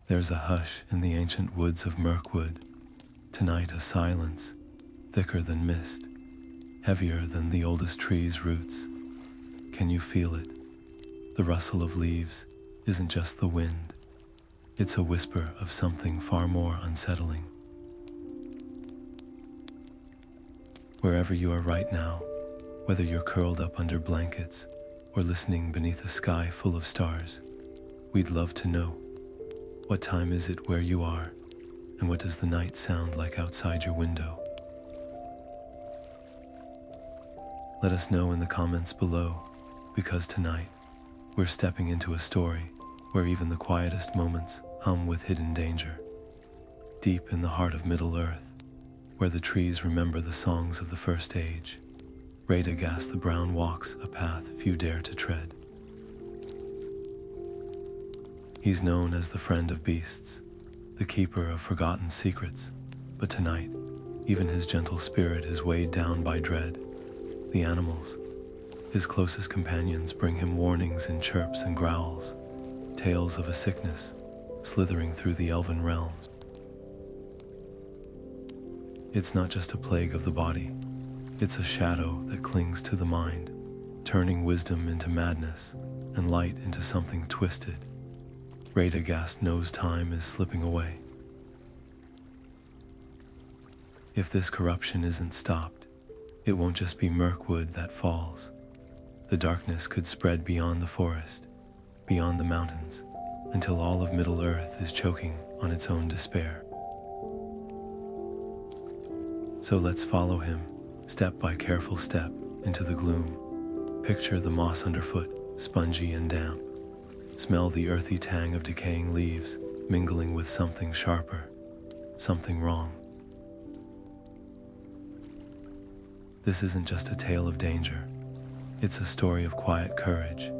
There's a hush in the ancient woods of Mirkwood. Tonight a silence, thicker than mist, heavier than the oldest tree's roots. Can you feel it? The rustle of leaves isn't just the wind. It's a whisper of something far more unsettling. Wherever you are right now, whether you're curled up under blankets or listening beneath a sky full of stars, we'd love to know. What time is it where you are, and what does the night sound like outside your window? Let us know in the comments below, because tonight, we're stepping into a story where even the quietest moments hum with hidden danger. Deep in the heart of Middle-earth, where the trees remember the songs of the First Age, Radagast the Brown walks a path few dare to tread. He's known as the friend of beasts, the keeper of forgotten secrets, but tonight, even his gentle spirit is weighed down by dread. The animals, his closest companions, bring him warnings in chirps and growls, tales of a sickness slithering through the elven realms. It's not just a plague of the body, it's a shadow that clings to the mind, turning wisdom into madness and light into something twisted. Radagast knows time is slipping away. If this corruption isn't stopped, it won't just be Mirkwood that falls. The darkness could spread beyond the forest, beyond the mountains, until all of Middle-earth is choking on its own despair. So let's follow him, step by careful step, into the gloom. Picture the moss underfoot, spongy and damp. Smell the earthy tang of decaying leaves, mingling with something sharper, something wrong. This isn't just a tale of danger. It's a story of quiet courage,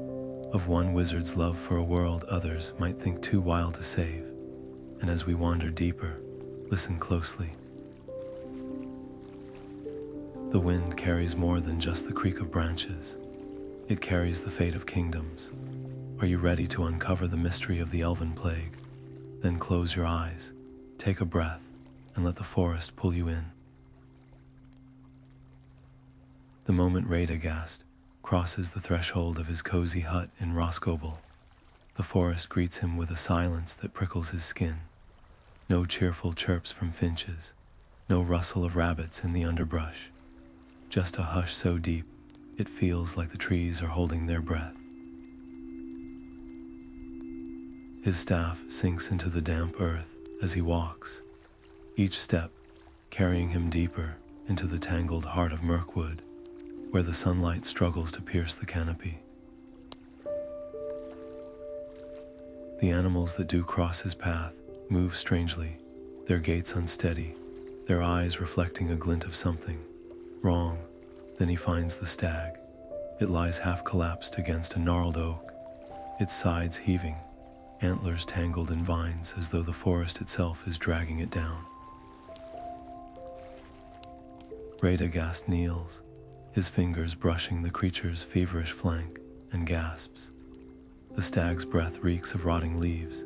of one wizard's love for a world others might think too wild to save. And as we wander deeper, listen closely. The wind carries more than just the creak of branches. It carries the fate of kingdoms. Are you ready to uncover the mystery of the Elven Plague? Then close your eyes, take a breath, and let the forest pull you in. The moment Radagast crosses the threshold of his cozy hut in Roscoble, the forest greets him with a silence that prickles his skin. No cheerful chirps from finches, no rustle of rabbits in the underbrush. Just a hush so deep, it feels like the trees are holding their breath. His staff sinks into the damp earth as he walks, each step carrying him deeper into the tangled heart of Mirkwood, where the sunlight struggles to pierce the canopy. The animals that do cross his path move strangely, their gaits unsteady, their eyes reflecting a glint of something wrong. Then he finds the stag. It lies half collapsed against a gnarled oak, its sides heaving, antlers tangled in vines as though the forest itself is dragging it down. Radagast kneels, his fingers brushing the creature's feverish flank, and gasps. The stag's breath reeks of rotting leaves,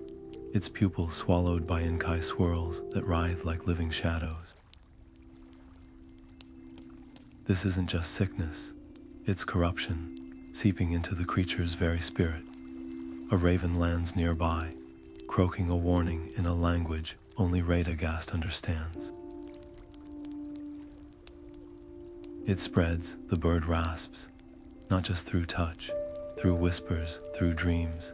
its pupils swallowed by inky swirls that writhe like living shadows. This isn't just sickness, it's corruption, seeping into the creature's very spirit. A raven lands nearby, croaking a warning in a language only Radagast understands. It spreads, the bird rasps, not just through touch, through whispers, through dreams.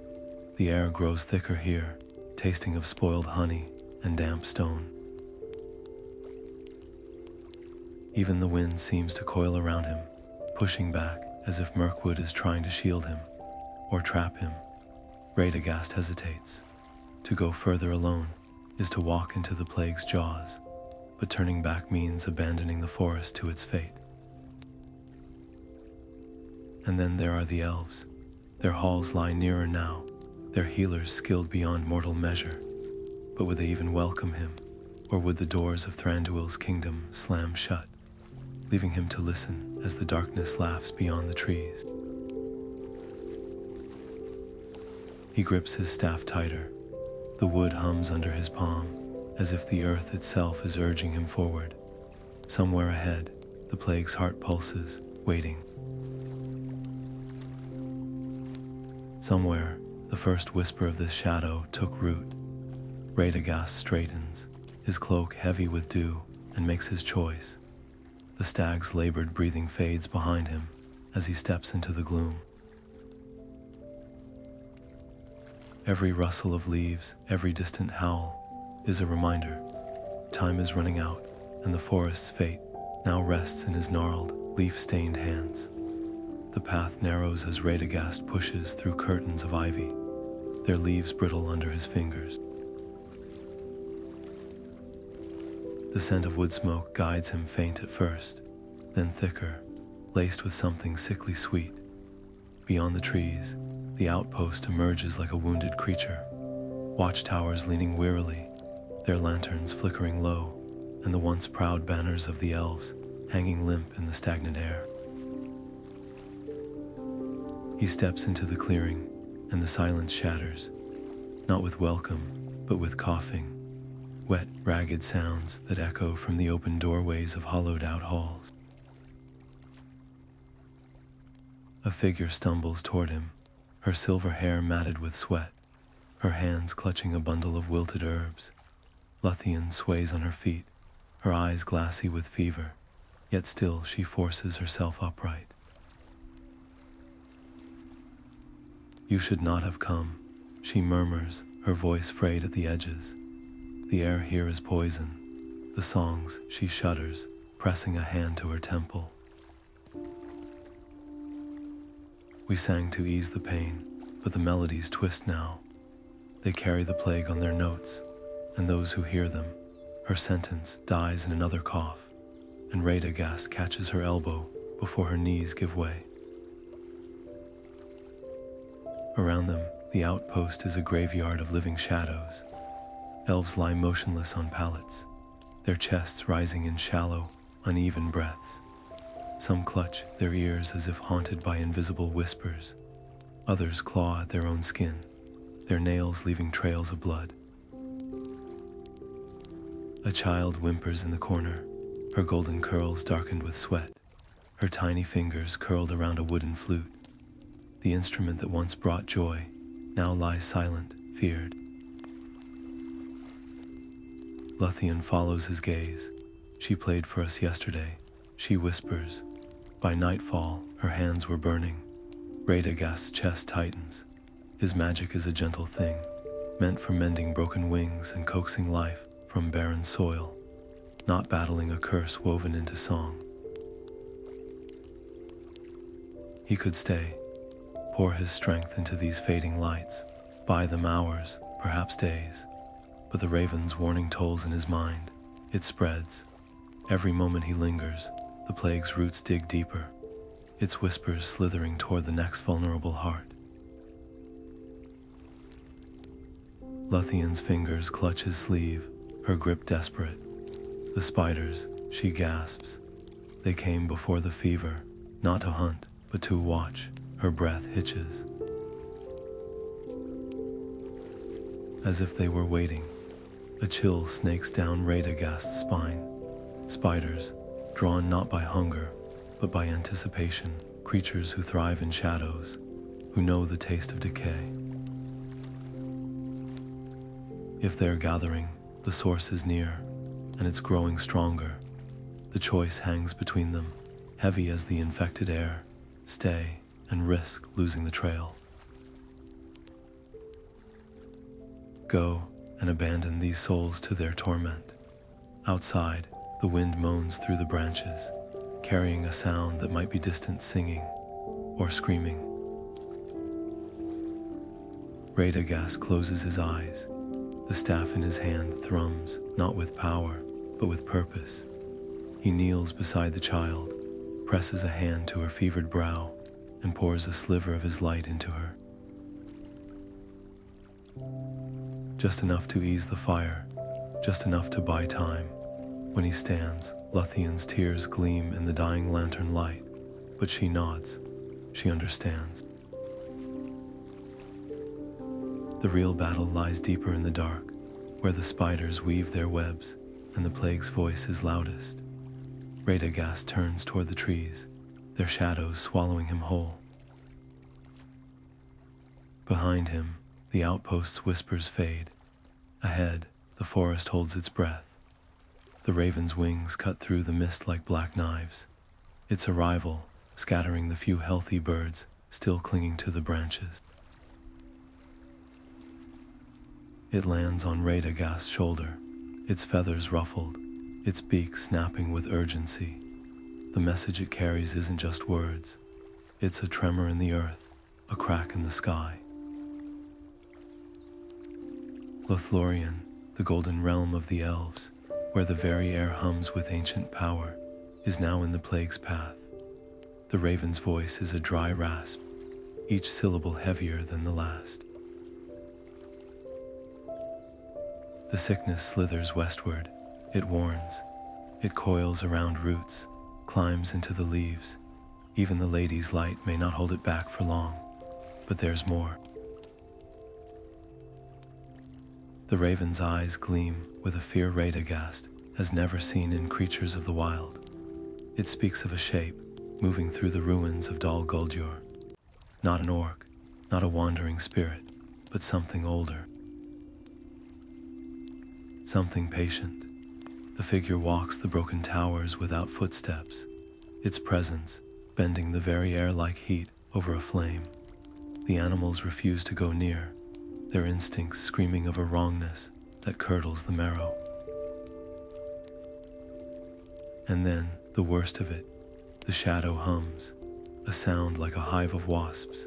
The air grows thicker here, tasting of spoiled honey and damp stone. Even the wind seems to coil around him, pushing back as if Mirkwood is trying to shield him or trap him. Radagast hesitates. To go further alone is to walk into the plague's jaws, but turning back means abandoning the forest to its fate. And then there are the elves. Their halls lie nearer now, their healers skilled beyond mortal measure. But would they even welcome him, or would the doors of Thranduil's kingdom slam shut, leaving him to listen as the darkness laughs beyond the trees? He grips his staff tighter, The wood hums under his palm, as if the earth itself is urging him forward. Somewhere ahead, the plague's heart pulses, waiting. Somewhere, the first whisper of this shadow took root. Radagast straightens, his cloak heavy with dew, and makes his choice. The stag's labored breathing fades behind him as he steps into the gloom. Every rustle of leaves, every distant howl, is a reminder. Time is running out, and the forest's fate now rests in his gnarled, leaf-stained hands. The path narrows as Radagast pushes through curtains of ivy, their leaves brittle under his fingers. The scent of wood smoke guides him faint at first, then thicker, laced with something sickly sweet. Beyond the trees, the outpost emerges like a wounded creature, watchtowers leaning wearily, their lanterns flickering low, and the once proud banners of the Elves hanging limp in the stagnant air. He steps into the clearing, and the silence shatters, not with welcome, but with coughing, wet, ragged sounds that echo from the open doorways of hollowed-out halls. A figure stumbles toward him, her silver hair matted with sweat, her hands clutching a bundle of wilted herbs. Lothian sways on her feet, her eyes glassy with fever, yet still she forces herself upright. "You should not have come," she murmurs, her voice frayed at the edges. The air here is poison. The songs, she shudders, pressing a hand to her temple. We sang to ease the pain, but the melodies twist now. They carry the plague on their notes, and those who hear them, her sentence dies in another cough, and Radagast catches her elbow before her knees give way. Around them, the outpost is a graveyard of living shadows. Elves lie motionless on pallets, their chests rising in shallow, uneven breaths. Some clutch their ears as if haunted by invisible whispers. Others claw at their own skin, their nails leaving trails of blood. A child whimpers in the corner, her golden curls darkened with sweat, her tiny fingers curled around a wooden flute. The instrument that once brought joy now lies silent, feared. Lúthien follows his gaze. "She played for us yesterday," she whispers. By nightfall, her hands were burning. Radagast's chest tightens. His magic is a gentle thing, meant for mending broken wings and coaxing life from barren soil, not battling a curse woven into song. He could stay, pour his strength into these fading lights, buy them hours, perhaps days. But the raven's warning tolls in his mind. It spreads. Every moment he lingers, the plague's roots dig deeper, its whispers slithering toward the next vulnerable heart. Lothian's fingers clutch his sleeve, her grip desperate. The spiders, she gasps. They came before the fever, not to hunt, but to watch. Her breath hitches. As if they were waiting, a chill snakes down Radagast's spine. Spiders, drawn not by hunger, but by anticipation, creatures who thrive in shadows, who know the taste of decay. If they're gathering, the source is near, and it's growing stronger. The choice hangs between them, heavy as the infected air, stay and risk losing the trail. Go and abandon these souls to their torment. Outside, the wind moans through the branches, carrying a sound that might be distant singing or screaming. Radagast closes his eyes. The staff in his hand thrums, not with power, but with purpose. He kneels beside the child, presses a hand to her fevered brow, and pours a sliver of his light into her. Just enough to ease the fire, just enough to buy time. When he stands, Lothian's tears gleam in the dying lantern light, but she nods. She understands. The real battle lies deeper in the dark, where the spiders weave their webs and the plague's voice is loudest. Radagast turns toward the trees, their shadows swallowing him whole. Behind him, the outpost's whispers fade. Ahead, the forest holds its breath. The raven's wings cut through the mist like black knives. Its arrival, scattering the few healthy birds still clinging to the branches. It lands on Radagast's shoulder, its feathers ruffled, its beak snapping with urgency. The message it carries isn't just words. It's a tremor in the earth, a crack in the sky. Lothian, the golden realm of the Elves, where the very air hums with ancient power, is now in the plague's path. The raven's voice is a dry rasp, each syllable heavier than the last. The sickness slithers westward. It warns. It coils around roots, climbs into the leaves. Even the lady's light may not hold it back for long, but there's more. The raven's eyes gleam with a fear Radagast has never seen in creatures of the wild. It speaks of a shape moving through the ruins of Dol Guldur. Not an orc, not a wandering spirit, but something older. Something patient. The figure walks the broken towers without footsteps, its presence bending the very air like heat over a flame. The animals refuse to go near, their instincts screaming of a wrongness that curdles the marrow. And then, the worst of it, the shadow hums, a sound like a hive of wasps,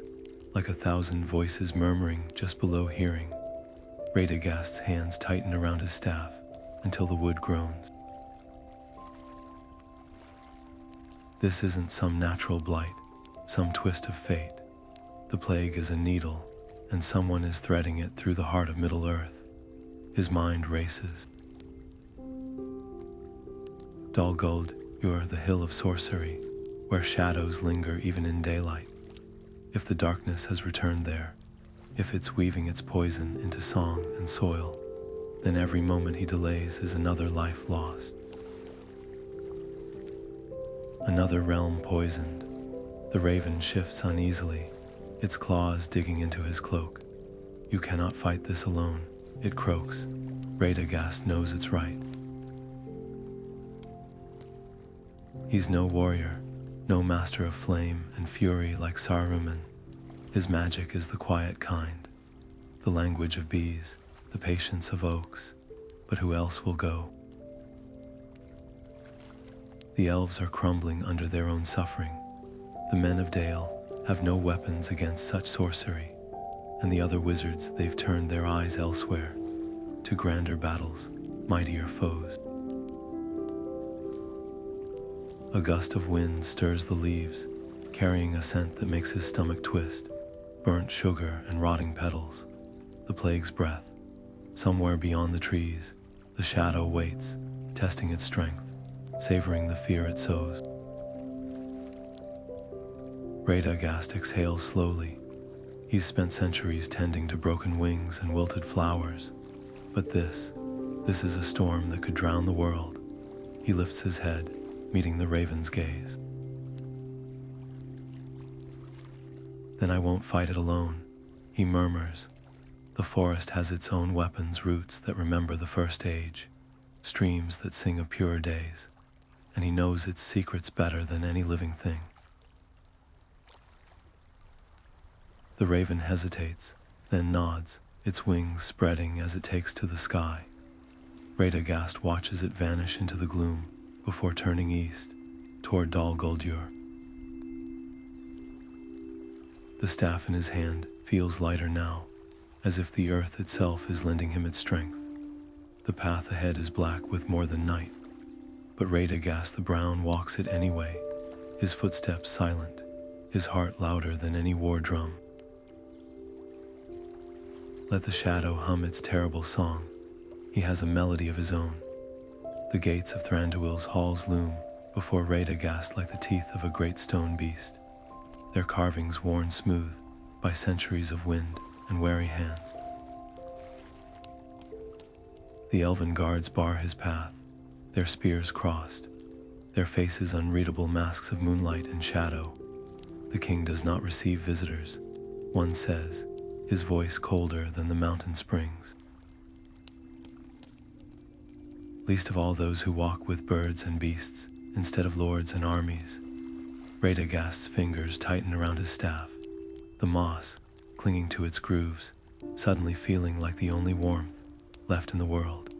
like 1,000 voices murmuring just below hearing. Radagast's hands tighten around his staff until the wood groans. This isn't some natural blight, some twist of fate. The plague is a needle, and someone is threading it through the heart of Middle-earth. His mind races. Dol Guldur, the hill of sorcery, where shadows linger even in daylight. If the darkness has returned there, if it's weaving its poison into song and soil, then every moment he delays is another life lost. Another realm poisoned. The raven shifts uneasily, its claws digging into his cloak. You cannot fight this alone, it croaks. Radagast knows it's right. He's no warrior, no master of flame and fury like Saruman. His magic is the quiet kind, the language of bees, the patience of oaks. But who else will go? The elves are crumbling under their own suffering. The men of Dahl have no weapons against such sorcery, and the other wizards, they've turned their eyes elsewhere, to grander battles, mightier foes. A gust of wind stirs the leaves, carrying a scent that makes his stomach twist. Burnt sugar and rotting petals, the plague's breath. Somewhere beyond the trees, the shadow waits, testing its strength, savoring the fear it sows. Radagast exhales slowly. He's spent centuries tending to broken wings and wilted flowers. But this is a storm that could drown the world. He lifts his head, meeting the raven's gaze. Then I won't fight it alone, he murmurs. The forest has its own weapons, roots that remember the first age, streams that sing of purer days, and he knows its secrets better than any living thing. The raven hesitates, then nods, its wings spreading as it takes to the sky. Radagast watches it vanish into the gloom before turning east, toward Dol Guldur. The staff in his hand feels lighter now, as if the earth itself is lending him its strength. The path ahead is black with more than night, but Radagast the Brown walks it anyway, his footsteps silent, his heart louder than any war drum. Let the shadow hum its terrible song. He has a melody of his own. The gates of Thranduil's halls loom before Radagast like the teeth of a great stone beast, their carvings worn smooth by centuries of wind and wary hands. The elven guards bar his path, their spears crossed, their faces unreadable masks of moonlight and shadow. The king does not receive visitors, one says, his voice colder than the mountain springs. Least of all those who walk with birds and beasts instead of lords and armies. Radagast's fingers tighten around his staff, the moss, clinging to its grooves, suddenly feeling like the only warmth left in the world.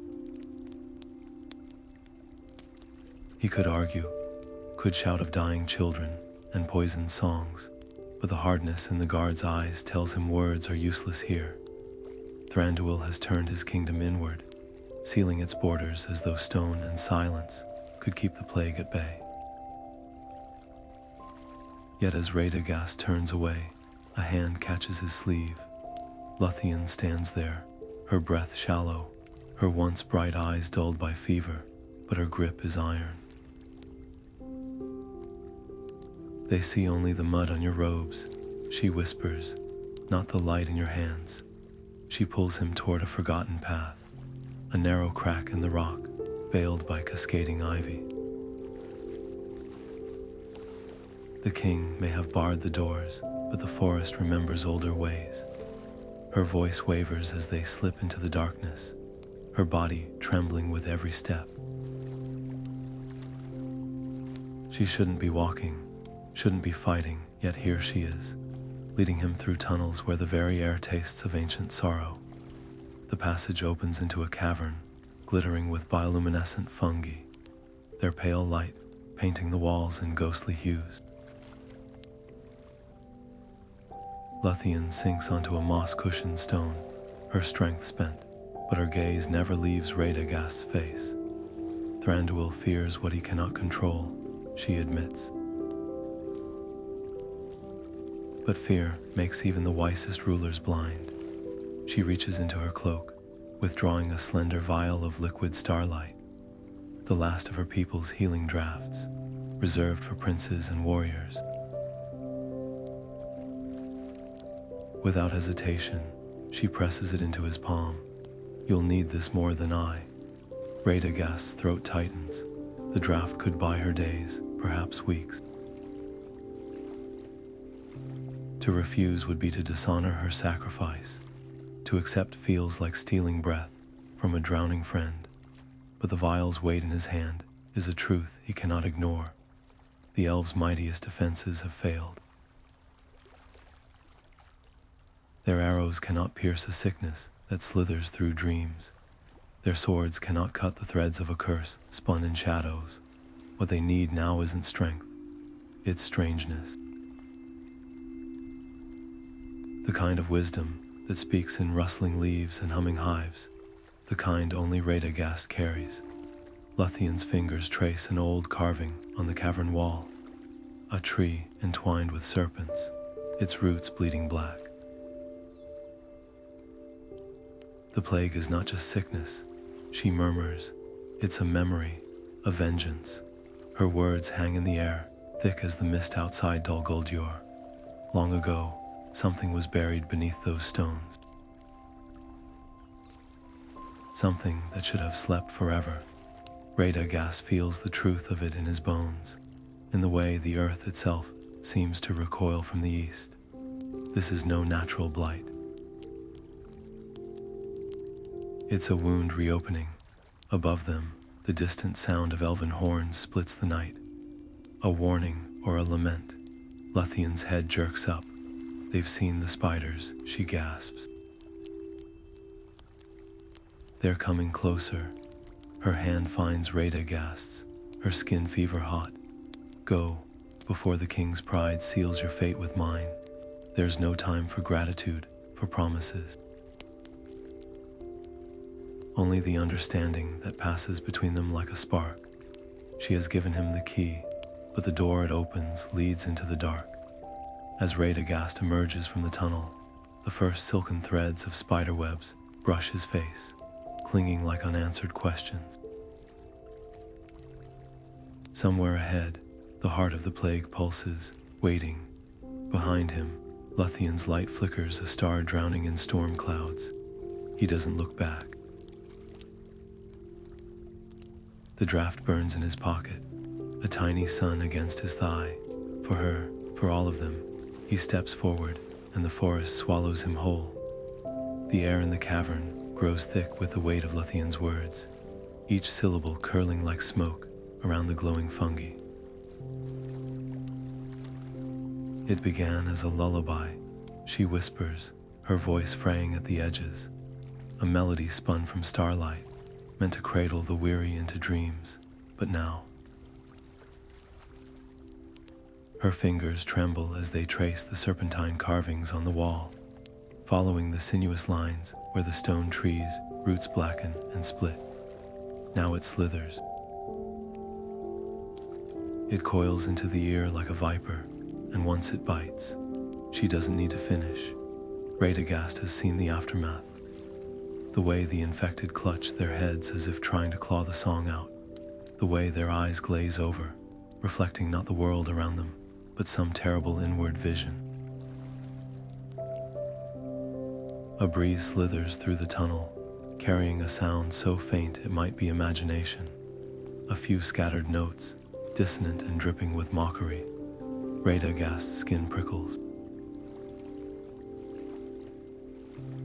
He could argue, could shout of dying children and poisoned songs, but the hardness in the guard's eyes tells him words are useless here. Thranduil has turned his kingdom inward, sealing its borders as though stone and silence could keep the plague at bay. Yet as Radagast turns away, a hand catches his sleeve. Lothian stands there, her breath shallow, her once bright eyes dulled by fever, but her grip is iron. They see only the mud on your robes, she whispers, not the light in your hands. She pulls him toward a forgotten path, a narrow crack in the rock, veiled by cascading ivy. The king may have barred the doors, but the forest remembers older ways. Her voice wavers as they slip into the darkness, her body trembling with every step. She shouldn't be walking, shouldn't be fighting, yet here she is, leading him through tunnels where the very air tastes of ancient sorrow. The passage opens into a cavern, glittering with bioluminescent fungi, their pale light painting the walls in ghostly hues. Lúthien sinks onto a moss-cushioned stone, her strength spent, but her gaze never leaves Radagast's face. Thranduil fears what he cannot control, she admits. But fear makes even the wisest rulers blind. She reaches into her cloak, withdrawing a slender vial of liquid starlight, the last of her people's healing draughts, reserved for princes and warriors. Without hesitation, she presses it into his palm. You'll need this more than I. Radagast's throat tightens. The draught could buy her days, perhaps weeks. To refuse would be to dishonor her sacrifice. To accept feels like stealing breath from a drowning friend. But the vial's weight in his hand is a truth he cannot ignore. The elves' mightiest defenses have failed. Their arrows cannot pierce a sickness that slithers through dreams. Their swords cannot cut the threads of a curse spun in shadows. What they need now isn't strength, it's strangeness. The kind of wisdom that speaks in rustling leaves and humming hives, the kind only Radagast carries. Lothian's fingers trace an old carving on the cavern wall, a tree entwined with serpents, its roots bleeding black. The plague is not just sickness, she murmurs. It's a memory, a vengeance. Her words hang in the air, thick as the mist outside Dol Guldur. Long ago, something was buried beneath those stones. Something that should have slept forever. Radagast feels the truth of it in his bones, in the way the earth itself seems to recoil from the east. This is no natural blight. It's a wound reopening. Above them, the distant sound of elven horns splits the night. A warning or a lament. Lothian's head jerks up. They've seen the spiders, she gasps. They're coming closer. Her hand finds Radagast's, her skin fever hot. Go, before the king's pride seals your fate with mine. There's no time for gratitude, for promises. Only the understanding that passes between them like a spark. She has given him the key, but the door it opens leads into the dark. As Radagast emerges from the tunnel, the first silken threads of spiderwebs brush his face, clinging like unanswered questions. Somewhere ahead, the heart of the plague pulses, waiting. Behind him, Lothian's light flickers, a star drowning in storm clouds. He doesn't look back. The draft burns in his pocket, a tiny sun against his thigh. For her, for all of them, he steps forward, and the forest swallows him whole. The air in the cavern grows thick with the weight of Lúthien's words, each syllable curling like smoke around the glowing fungi. It began as a lullaby, she whispers, her voice fraying at the edges, a melody spun from starlight, meant to cradle the weary into dreams, but now her fingers tremble as they trace the serpentine carvings on the wall, following the sinuous lines where the stone trees' roots blacken and split. Now it slithers. It coils into the ear like a viper, and once it bites, she doesn't need to finish. Radagast has seen the aftermath, the way the infected clutch their heads as if trying to claw the song out, the way their eyes glaze over, reflecting not the world around them, but some terrible inward vision. A breeze slithers through the tunnel, carrying a sound so faint it might be imagination. A few scattered notes, dissonant and dripping with mockery. Radagast's skin prickles.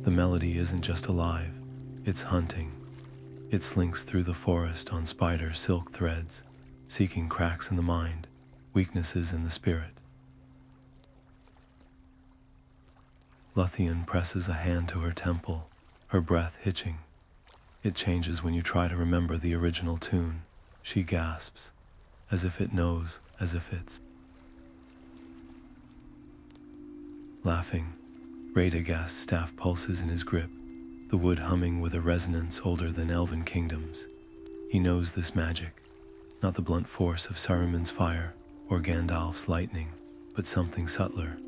The melody isn't just alive, it's hunting. It slinks through the forest on spider silk threads, seeking cracks in the mind, weaknesses in the spirit. Lothian presses a hand to her temple, her breath hitching. It changes when you try to remember the original tune. She gasps, as if it knows, as if it's laughing. Radagast's staff pulses in his grip, the wood humming with a resonance older than elven kingdoms. He knows this magic, not the blunt force of Saruman's fire or Gandalf's lightning, but something subtler,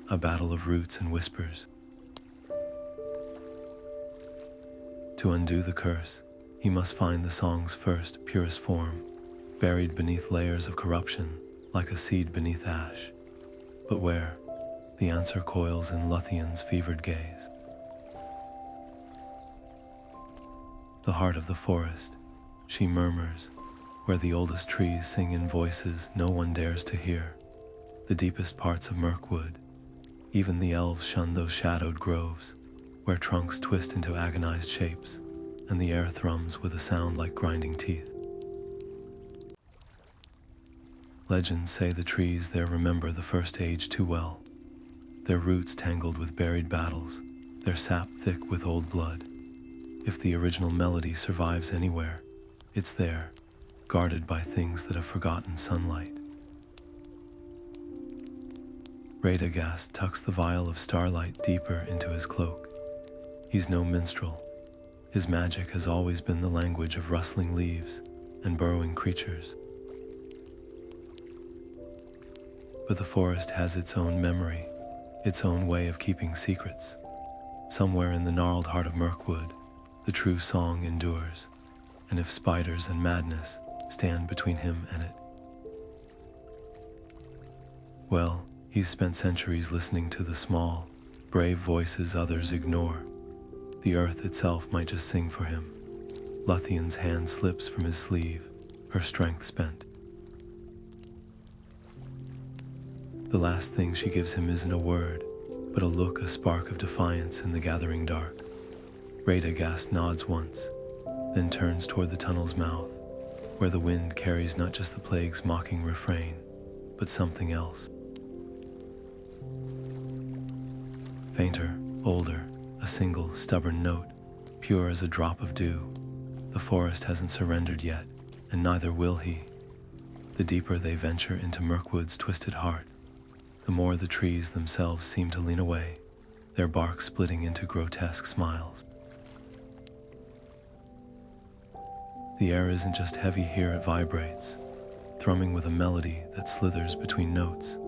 a battle of roots and whispers. To undo the curse, he must find the song's first, purest form, buried beneath layers of corruption, like a seed beneath ash. But where? The answer coils in Lothian's fevered gaze. The heart of the forest, she murmurs, where the oldest trees sing in voices no one dares to hear. The deepest parts of Mirkwood, even the elves shun those shadowed groves, where trunks twist into agonized shapes, and the air thrums with a sound like grinding teeth. Legends say the trees there remember the first age too well, their roots tangled with buried battles, their sap thick with old blood. If the original melody survives anywhere, it's there, guarded by things that have forgotten sunlight. Radagast tucks the vial of starlight deeper into his cloak. He's no minstrel. His magic has always been the language of rustling leaves and burrowing creatures. But the forest has its own memory, its own way of keeping secrets. Somewhere in the gnarled heart of Mirkwood, the true song endures, and if spiders and madness stand between him and it, well, he's spent centuries listening to the small, brave voices others ignore. The earth itself might just sing for him. Lothian's hand slips from his sleeve, her strength spent. The last thing she gives him isn't a word, but a look, a spark of defiance in the gathering dark. Radagast nods once, then turns toward the tunnel's mouth, where the wind carries not just the plague's mocking refrain, but something else. Fainter, older, a single stubborn note, pure as a drop of dew. The forest hasn't surrendered yet, and neither will he. The deeper they venture into Mirkwood's twisted heart, the more the trees themselves seem to lean away, their bark splitting into grotesque smiles. The air isn't just heavy here, it vibrates, thrumming with a melody that slithers between notes,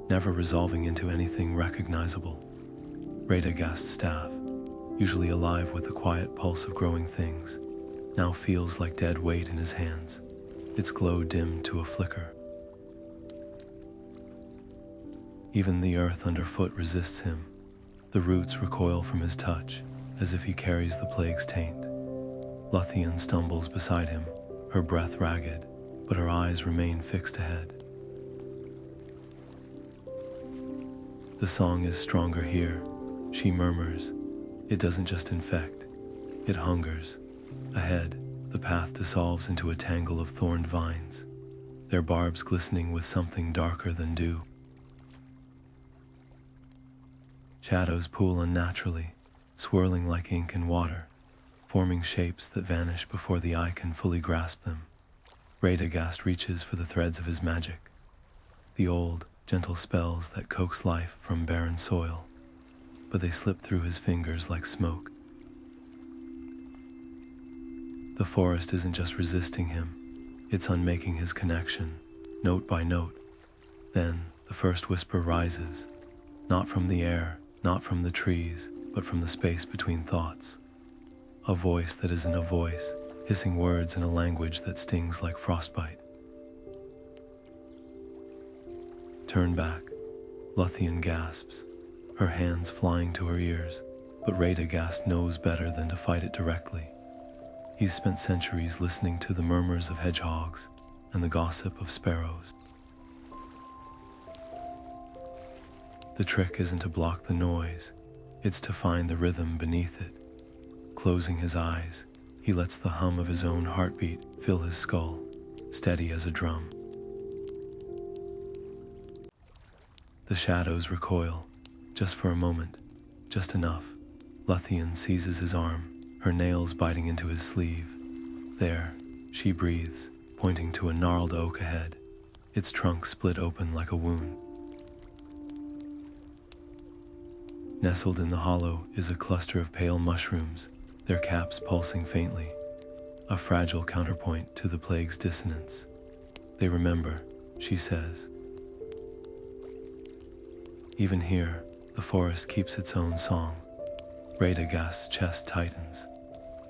never resolving into anything recognizable. Radagast's staff, usually alive with the quiet pulse of growing things, now feels like dead weight in his hands, its glow dimmed to a flicker. Even the earth underfoot resists him. The roots recoil from his touch, as if he carries the plague's taint. Lúthien stumbles beside him, her breath ragged, but her eyes remain fixed ahead. The song is stronger here, she murmurs. It doesn't just infect, it hungers. Ahead, the path dissolves into a tangle of thorned vines, their barbs glistening with something darker than dew. Shadows pool unnaturally, swirling like ink in water, forming shapes that vanish before the eye can fully grasp them. Radagast reaches for the threads of his magic, the old, gentle spells that coax life from barren soil, but they slip through his fingers like smoke. The forest isn't just resisting him, it's unmaking his connection, note by note. Then the first whisper rises, not from the air, not from the trees, but from the space between thoughts. A voice that isn't a voice, hissing words in a language that stings like frostbite. Turn back, Lothian gasps, her hands flying to her ears, but Radagast knows better than to fight it directly. He's spent centuries listening to the murmurs of hedgehogs and the gossip of sparrows. The trick isn't to block the noise, it's to find the rhythm beneath it. Closing his eyes, he lets the hum of his own heartbeat fill his skull, steady as a drum. The shadows recoil, just for a moment, just enough. Lúthien seizes his arm, her nails biting into his sleeve. There, she breathes, pointing to a gnarled oak ahead, its trunk split open like a wound. Nestled in the hollow is a cluster of pale mushrooms, their caps pulsing faintly, a fragile counterpoint to the plague's dissonance. They remember, she says. Even here, the forest keeps its own song. Radagast's chest tightens.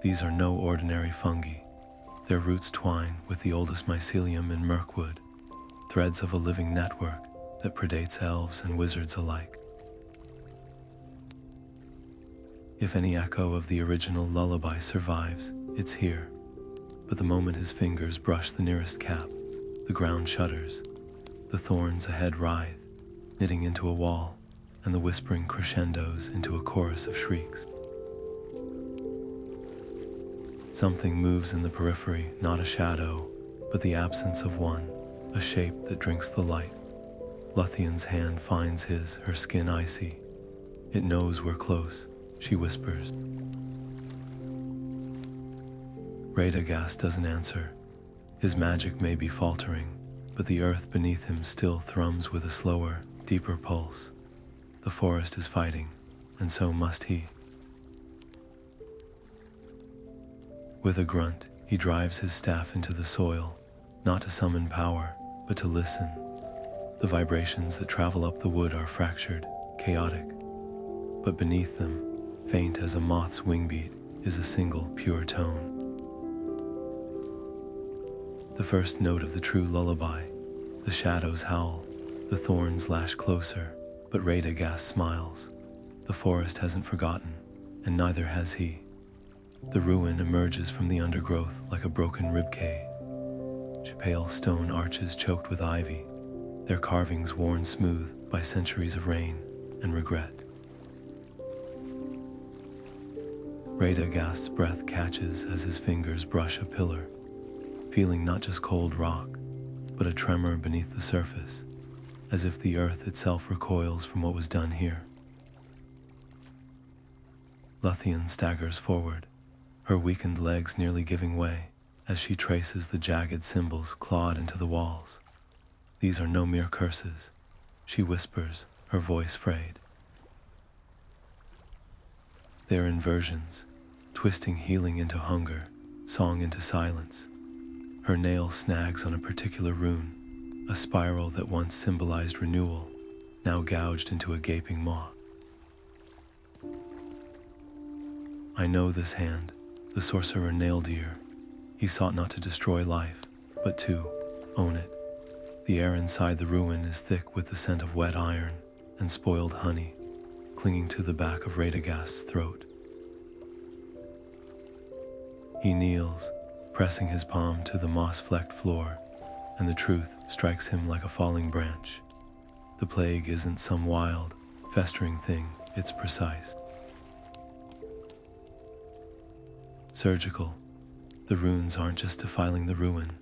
These are no ordinary fungi. Their roots twine with the oldest mycelium in Mirkwood, threads of a living network that predates elves and wizards alike. If any echo of the original lullaby survives, it's here. But the moment his fingers brush the nearest cap, the ground shudders, the thorns ahead writhe, knitting into a wall, and the whispering crescendos into a chorus of shrieks. Something moves in the periphery, not a shadow, but the absence of one, a shape that drinks the light. Lothien's hand finds his, her skin icy. It knows we're close, she whispers. Radagast doesn't answer. His magic may be faltering, but the earth beneath him still thrums with a slower, deeper pulse. The forest is fighting, and so must he. With a grunt, he drives his staff into the soil, not to summon power, but to listen. The vibrations that travel up the wood are fractured, chaotic, but beneath them, faint as a moth's wingbeat, is a single, pure tone. The first note of the true lullaby. The shadows howl, the thorns lash closer, but Radagast smiles. The forest hasn't forgotten, and neither has he. The ruin emerges from the undergrowth like a broken ribcage. Pale stone arches choked with ivy, their carvings worn smooth by centuries of rain and regret. Radagast's breath catches as his fingers brush a pillar, feeling not just cold rock, but a tremor beneath the surface, as if the earth itself recoils from what was done here. Lúthien staggers forward, her weakened legs nearly giving way as she traces the jagged symbols clawed into the walls. These are no mere curses, she whispers, her voice frayed. They're inversions, twisting healing into hunger, song into silence. Her nail snags on a particular rune, a spiral that once symbolized renewal, now gouged into a gaping maw. I know this hand, the sorcerer nailed here. He sought not to destroy life, but to own it. The air inside the ruin is thick with the scent of wet iron and spoiled honey, clinging to the back of Radagast's throat. He kneels, pressing his palm to the moss-flecked floor, and the truth strikes him like a falling branch. The plague isn't some wild, festering thing, it's precise. Surgical. The runes aren't just defiling the ruin,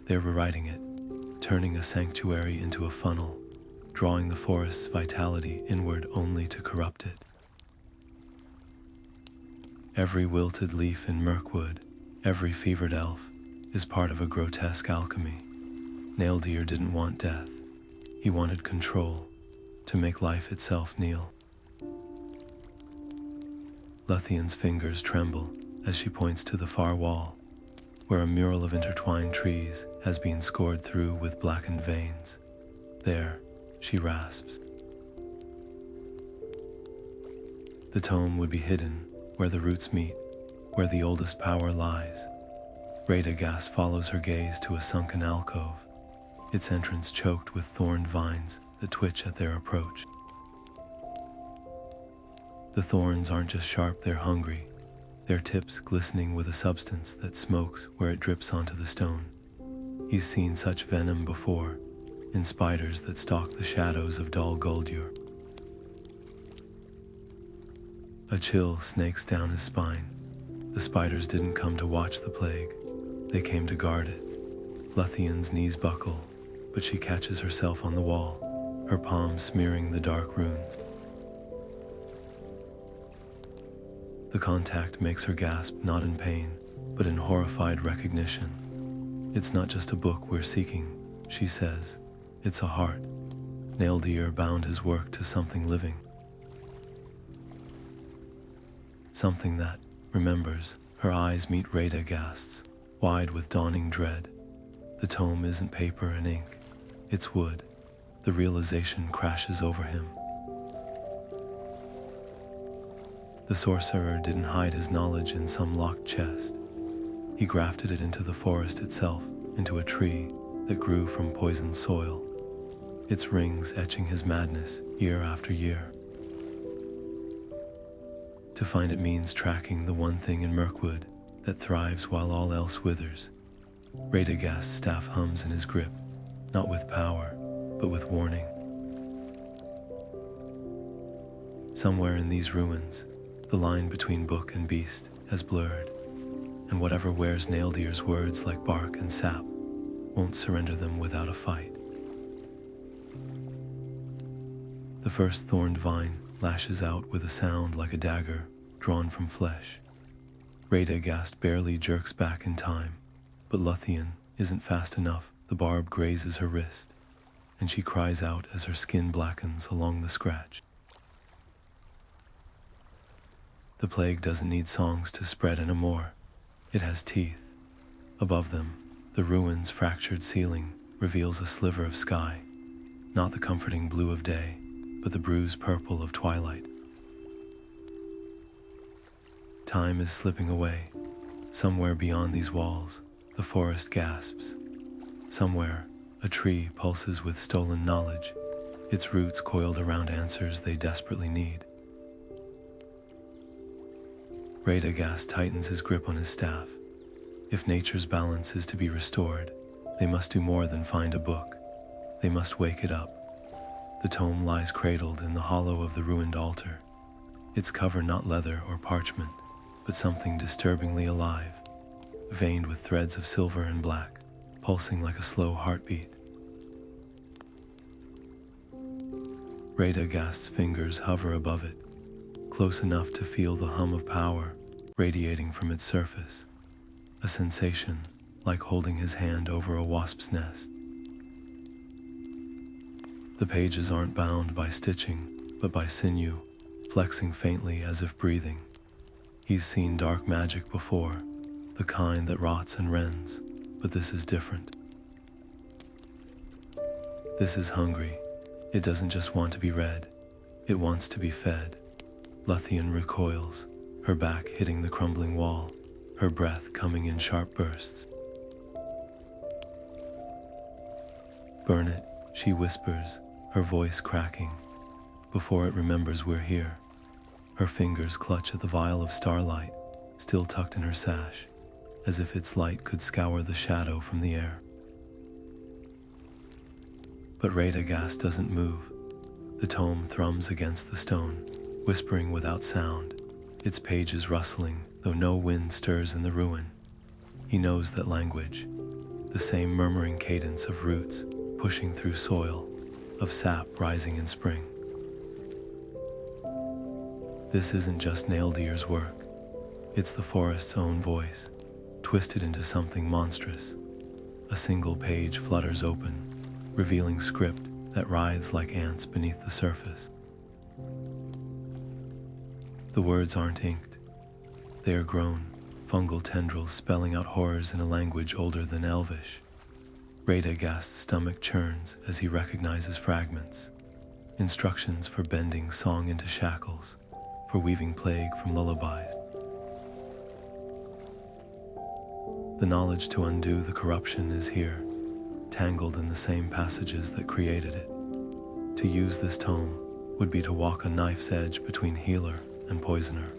they're rewriting it, turning a sanctuary into a funnel, drawing the forest's vitality inward only to corrupt it. Every wilted leaf in Mirkwood, every fevered elf, is part of a grotesque alchemy. Naildeer didn't want death. He wanted control, to make life itself kneel. Lothian's fingers tremble as she points to the far wall, where a mural of intertwined trees has been scored through with blackened veins. There, she rasps. The tome would be hidden where the roots meet, where the oldest power lies. Radagast follows her gaze to a sunken alcove, its entrance choked with thorned vines that twitch at their approach. The thorns aren't just sharp, they're hungry, their tips glistening with a substance that smokes where it drips onto the stone. He's seen such venom before, in spiders that stalk the shadows of Dol Guldur. A chill snakes down his spine. The spiders didn't come to watch the plague, they came to guard it. Lothian's knees buckle, but she catches herself on the wall, her palms smearing the dark runes. The contact makes her gasp, not in pain, but in horrified recognition. It's not just a book we're seeking, she says. It's a heart. Naildeer bound his work to something living. Something that remembers. Her eyes meet Radagast's, wide with dawning dread. The tome isn't paper and ink, it's wood. The realization crashes over him. The sorcerer didn't hide his knowledge in some locked chest. He grafted it into the forest itself, into a tree that grew from poisoned soil, its rings etching his madness year after year. To find it means tracking the one thing in Mirkwood that thrives while all else withers. Radagast's staff hums in his grip, not with power, but with warning. Somewhere in these ruins, the line between book and beast has blurred, and whatever wears Naildeer's words like bark and sap won't surrender them without a fight. The first thorned vine lashes out with a sound like a dagger drawn from flesh. Radagast barely jerks back in time, but Lúthien isn't fast enough. The barb grazes her wrist, and she cries out as her skin blackens along the scratch. The plague doesn't need songs to spread anymore. It has teeth. Above them, the ruin's fractured ceiling reveals a sliver of sky, not the comforting blue of day, but the bruised purple of twilight. Time is slipping away. Somewhere beyond these walls, the forest gasps. Somewhere, a tree pulses with stolen knowledge, its roots coiled around answers they desperately need. Radagast tightens his grip on his staff. If nature's balance is to be restored, they must do more than find a book. They must wake it up. The tome lies cradled in the hollow of the ruined altar, its cover not leather or parchment, but something disturbingly alive, veined with threads of silver and black, pulsing like a slow heartbeat. Radagast's fingers hover above it, close enough to feel the hum of power radiating from its surface, a sensation like holding his hand over a wasp's nest. The pages aren't bound by stitching, but by sinew, flexing faintly as if breathing. He's seen dark magic before, the kind that rots and rends, but this is different. This is hungry. It doesn't just want to be read, it wants to be fed. Lúthien recoils, her back hitting the crumbling wall, her breath coming in sharp bursts. "Burn it," she whispers, her voice cracking, before it remembers we're here. Her fingers clutch at the vial of starlight, still tucked in her sash. as if its light could scour the shadow from the air. But Radagast doesn't move. The tome thrums against the stone, whispering without sound, its pages rustling, though no wind stirs in the ruin. He knows that language, the same murmuring cadence of roots pushing through soil, of sap rising in spring. This isn't just Naildeer's work. It's the forest's own voice, twisted into something monstrous. A single page flutters open, revealing script that writhes like ants beneath the surface. The words aren't inked. They are grown, fungal tendrils spelling out horrors in a language older than Elvish. Radagast's stomach churns as he recognizes fragments, instructions for bending song into shackles, for weaving plague from lullabies. The knowledge to undo the corruption is here, tangled in the same passages that created it. To use this tome would be to walk a knife's edge between healer and poisoner.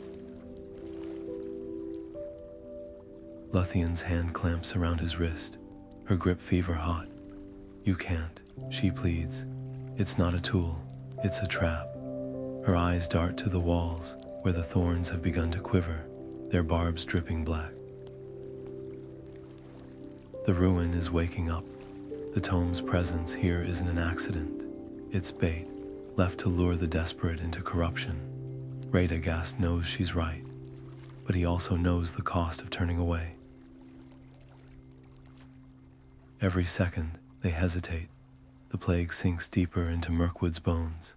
Lothian's hand clamps around his wrist, her grip fever-hot. "You can't," she pleads. "It's not a tool, it's a trap." Her eyes dart to the walls, where the thorns have begun to quiver, their barbs dripping black. The ruin is waking up. The tome's presence here isn't an accident. It's bait, left to lure the desperate into corruption. Radagast knows she's right, but he also knows the cost of turning away. Every second, they hesitate. The plague sinks deeper into Mirkwood's bones,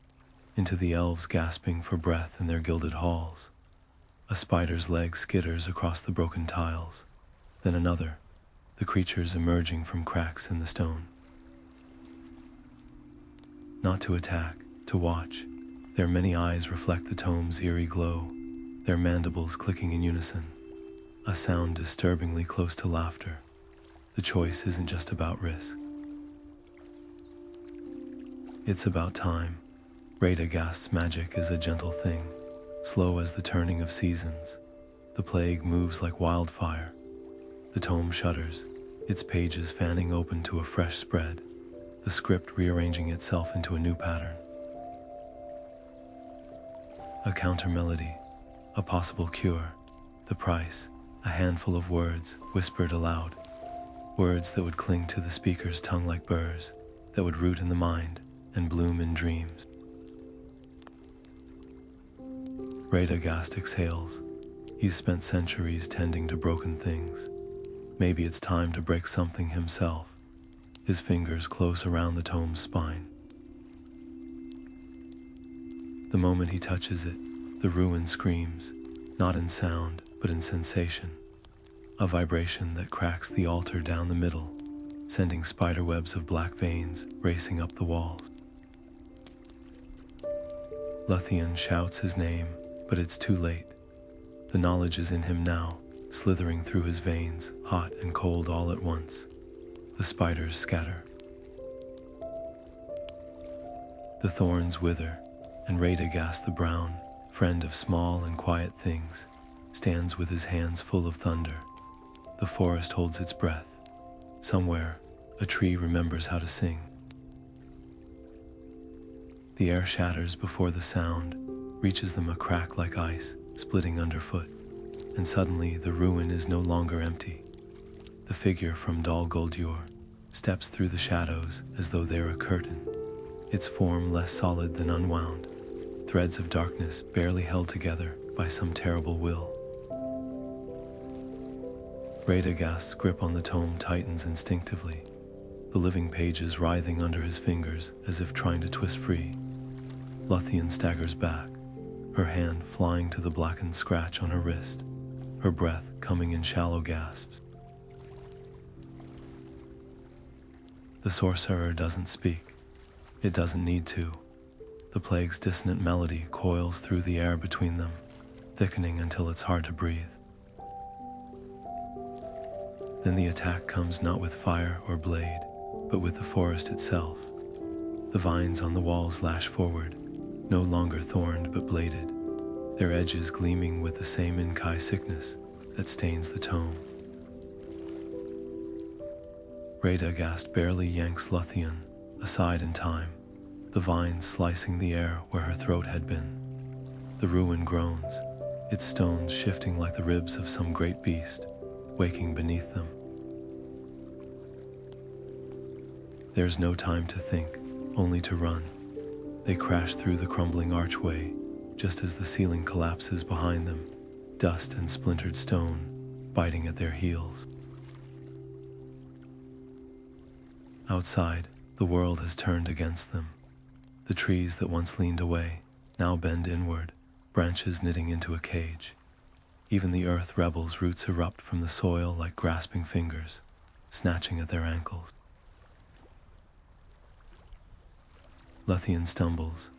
into the elves gasping for breath in their gilded halls. A spider's leg skitters across the broken tiles, then another, the creatures emerging from cracks in the stone. Not to attack, to watch. Their many eyes reflect the tome's eerie glow, their mandibles clicking in unison, a sound disturbingly close to laughter. The choice isn't just about risk. It's about time. Radagast's magic is a gentle thing, slow as the turning of seasons. The plague moves like wildfire. The tome shudders, its pages fanning open to a fresh spread, the script rearranging itself into a new pattern. A counter-melody, a possible cure, the price, a handful of words whispered aloud, words that would cling to the speaker's tongue like burrs, that would root in the mind and bloom in dreams. Radagast exhales. He's spent centuries tending to broken things. Maybe it's time to break something himself. His fingers close around the tome's spine. The moment he touches it, the ruin screams, not in sound, but in sensation. A vibration that cracks the altar down the middle, sending spiderwebs of black veins racing up the walls. Lúthien shouts his name, but it's too late. The knowledge is in him now, slithering through his veins, hot and cold all at once. The spiders scatter. The thorns wither, and Radagast the Brown, friend of small and quiet things, stands with his hands full of thunder. The forest holds its breath. Somewhere, a tree remembers how to sing. The air shatters before the sound reaches them, a crack like ice, splitting underfoot, and suddenly the ruin is no longer empty. The figure from Dol Guldur steps through the shadows as though they're a curtain, its form less solid than unwound, threads of darkness barely held together by some terrible will. Radagast's grip on the tome tightens instinctively, the living pages writhing under his fingers as if trying to twist free. Lothian staggers back, her hand flying to the blackened scratch on her wrist, her breath coming in shallow gasps. The sorcerer doesn't speak. It doesn't need to. The plague's dissonant melody coils through the air between them, thickening until it's hard to breathe. Then the attack comes not with fire or blade, but with the forest itself. The vines on the walls lash forward, no longer thorned but bladed, their edges gleaming with the same Inkai sickness that stains the tome. Radagast barely yanks Lothian aside in time, the vines slicing the air where her throat had been. The ruin groans, its stones shifting like the ribs of some great beast, waking beneath them. There's no time to think, only to run. They crash through the crumbling archway, just as the ceiling collapses behind them, dust and splintered stone biting at their heels. Outside, the world has turned against them. The trees that once leaned away now bend inward, branches knitting into a cage. Even the earth rebels' roots erupt from the soil like grasping fingers, snatching at their ankles. Lúthien stumbles,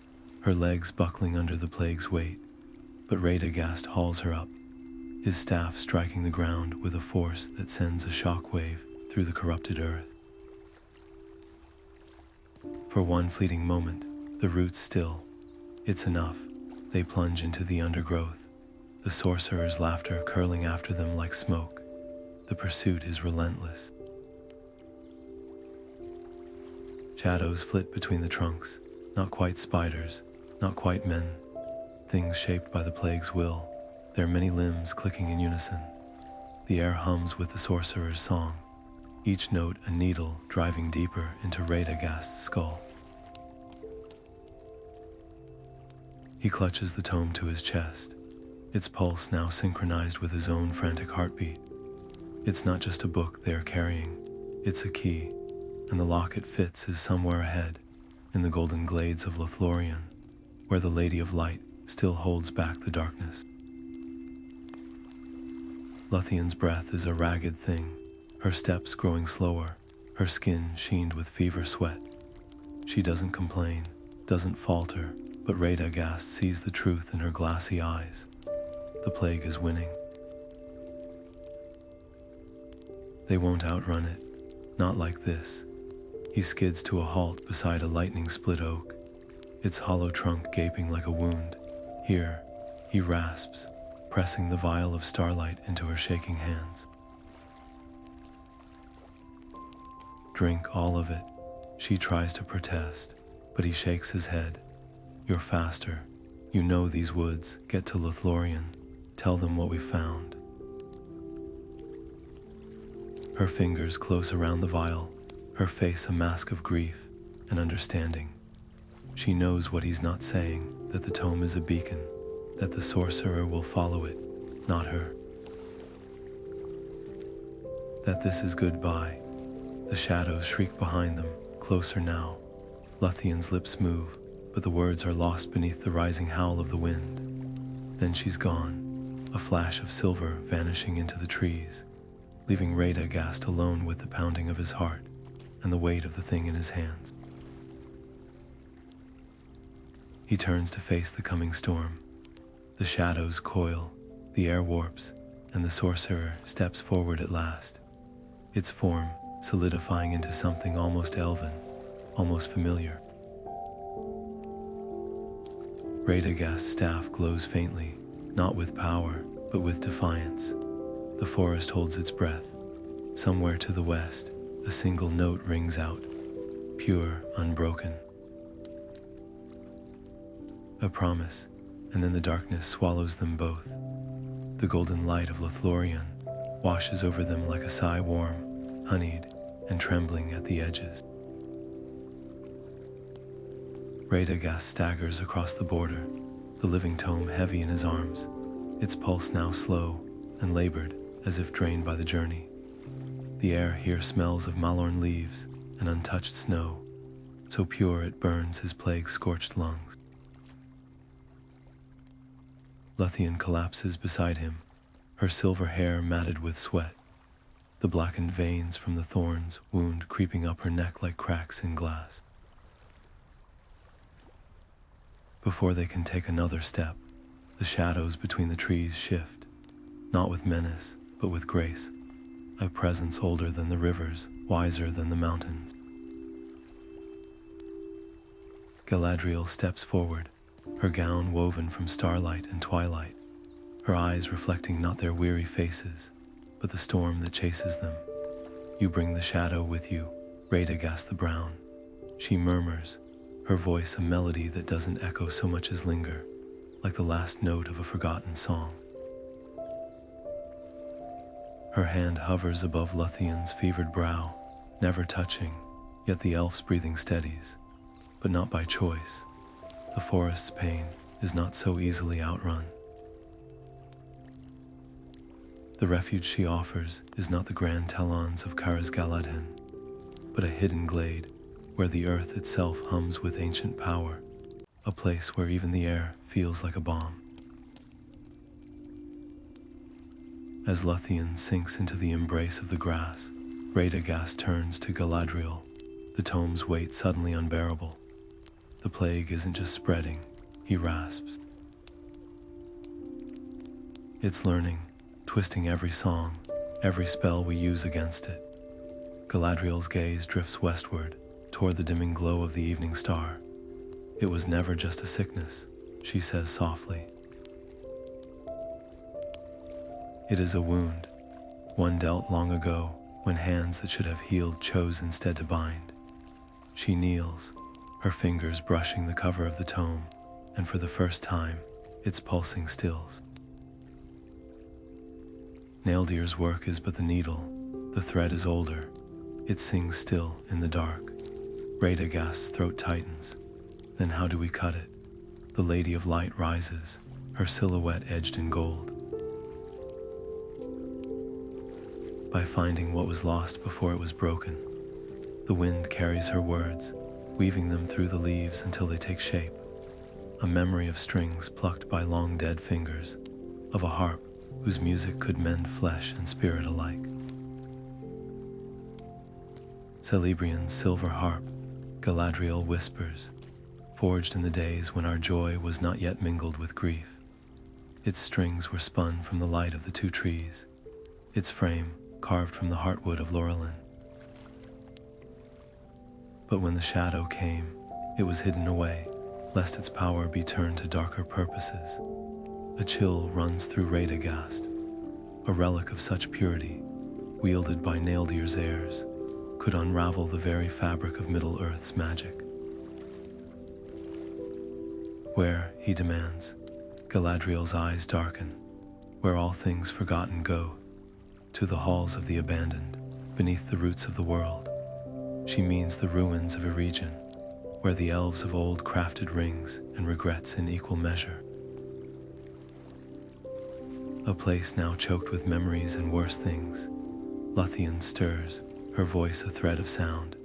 her legs buckling under the plague's weight, but Radagast hauls her up, his staff striking the ground with a force that sends a shockwave through the corrupted earth. For one fleeting moment, the roots still. It's enough. They plunge into the undergrowth, the sorcerer's laughter curling after them like smoke. The pursuit is relentless. Shadows flit between the trunks, not quite spiders, not quite men. Things shaped by the plague's will, their many limbs clicking in unison. The air hums with the sorcerer's song, each note a needle driving deeper into Radagast's skull. He clutches the tome to his chest, its pulse now synchronized with his own frantic heartbeat. It's not just a book they are carrying, it's a key, and the lock it fits is somewhere ahead, in the golden glades of Lothian, where the Lady of Light still holds back the darkness. Lothian's breath is a ragged thing, her steps growing slower, her skin sheened with fever sweat. She doesn't complain, doesn't falter, but Radagast sees the truth in her glassy eyes. The plague is winning. They won't outrun it, not like this. He skids to a halt beside a lightning-split oak, its hollow trunk gaping like a wound. Here, he rasps, pressing the vial of starlight into her shaking hands. Drink all of it, she tries to protest, but he shakes his head. You're faster. You know these woods. Get to Lothian. Tell them what we found. Her fingers close around the vial, her face a mask of grief and understanding. She knows what he's not saying, that the tome is a beacon, that the sorcerer will follow it, not her. That this is goodbye. The shadows shriek behind them, closer now. Lothian's lips move, but the words are lost beneath the rising howl of the wind. Then she's gone, a flash of silver vanishing into the trees, leaving Radagast alone with the pounding of his heart and the weight of the thing in his hands. He turns to face the coming storm. The shadows coil, the air warps, and the sorcerer steps forward at last, its form solidifying into something almost elven, almost familiar. Radagast's staff glows faintly, not with power, but with defiance. The forest holds its breath. Somewhere to the west, a single note rings out, pure, unbroken. A promise, and then the darkness swallows them both. The golden light of Lothian washes over them like a sigh, warm, honeyed, and trembling at the edges. Radagast staggers across the border, the living tome heavy in his arms, its pulse now slow and labored as if drained by the journey. The air here smells of malorn leaves and untouched snow, so pure it burns his plague-scorched lungs. Lothian collapses beside him, her silver hair matted with sweat, the blackened veins from the thorn's wound creeping up her neck like cracks in glass. Before they can take another step, the shadows between the trees shift, not with menace, but with grace, a presence older than the rivers, wiser than the mountains. Galadryl steps forward, her gown woven from starlight and twilight, her eyes reflecting not their weary faces, but the storm that chases them. You bring the shadow with you, Radagast the Brown. She murmurs, her voice a melody that doesn't echo so much as linger, like the last note of a forgotten song. Her hand hovers above Lothian's fevered brow, never touching, yet the elf's breathing steadies, but not by choice. The forest's pain is not so easily outrun. The refuge she offers is not the grand talons of Galadryl, but a hidden glade where the earth itself hums with ancient power, a place where even the air feels like a balm. As Lúthien sinks into the embrace of the grass, Radagast turns to Galadryl, the tome's weight suddenly unbearable. The plague isn't just spreading, he rasps. It's learning, twisting every song, every spell we use against it. Galadriel's gaze drifts westward, toward the dimming glow of the evening star. It was never just a sickness, she says softly. It is a wound, one dealt long ago, when hands that should have healed chose instead to bind. She kneels, her fingers brushing the cover of the tome, and for the first time, its pulsing stills. Naildeer's work is but the needle, the thread is older, it sings still in the dark. Radagast's throat tightens. Then how do we cut it? The Lady of Light rises, her silhouette edged in gold. By finding what was lost before it was broken. The wind carries her words, weaving them through the leaves until they take shape. A memory of strings plucked by long-dead fingers, of a harp whose music could mend flesh and spirit alike. Celebrian's silver harp, Galadriel whispers, forged in the days when our joy was not yet mingled with grief. Its strings were spun from the light of the two trees, its frame carved from the heartwood of Laurelin. But when the shadow came, it was hidden away, lest its power be turned to darker purposes. A chill runs through Radagast. A relic of such purity, wielded by Naildeer's heirs, could unravel the very fabric of Middle-earth's magic. Where, he demands, Galadriel's eyes darken, where all things forgotten go, to the halls of the abandoned, beneath the roots of the world. She means the ruins of a region, where the elves of old crafted rings and regrets in equal measure. A place now choked with memories and worse things. Lúthien stirs, her voice a thread of sound.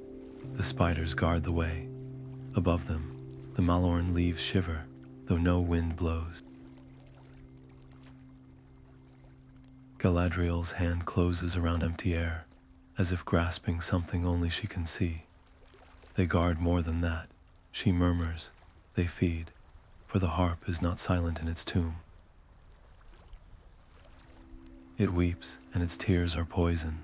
The spiders guard the way. Above them, the Malorn leaves shiver, though no wind blows. Galadriel's hand closes around empty air, as if grasping something only she can see. They guard more than that, she murmurs. They feed, for the harp is not silent in its tomb. It weeps, and its tears are poison.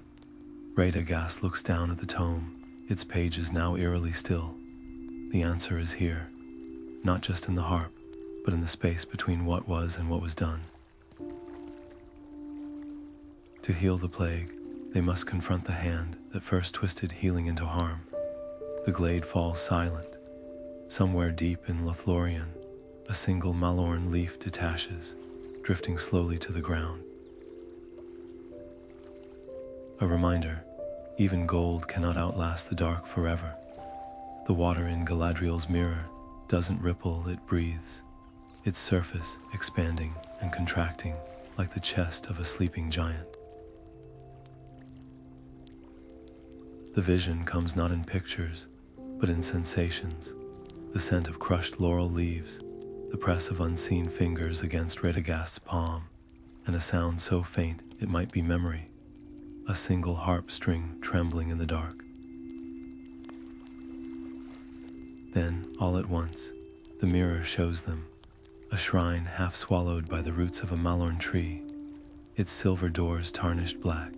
Radagast looks down at the tome, its pages now eerily still. The answer is here, not just in the harp, but in the space between what was and what was done. To heal the plague, they must confront the hand that first twisted healing into harm. The glade falls silent. Somewhere deep in Lothian, a single Malorn leaf detaches, drifting slowly to the ground. A reminder, even gold cannot outlast the dark forever. The water in Galadriel's mirror doesn't ripple, it breathes, its surface expanding and contracting like the chest of a sleeping giant. The vision comes not in pictures, but in sensations. The scent of crushed laurel leaves, the press of unseen fingers against Radagast's palm, and a sound so faint it might be memory. A single harp string trembling in the dark. Then, all at once, the mirror shows them, a shrine half swallowed by the roots of a Malorn tree, its silver doors tarnished black,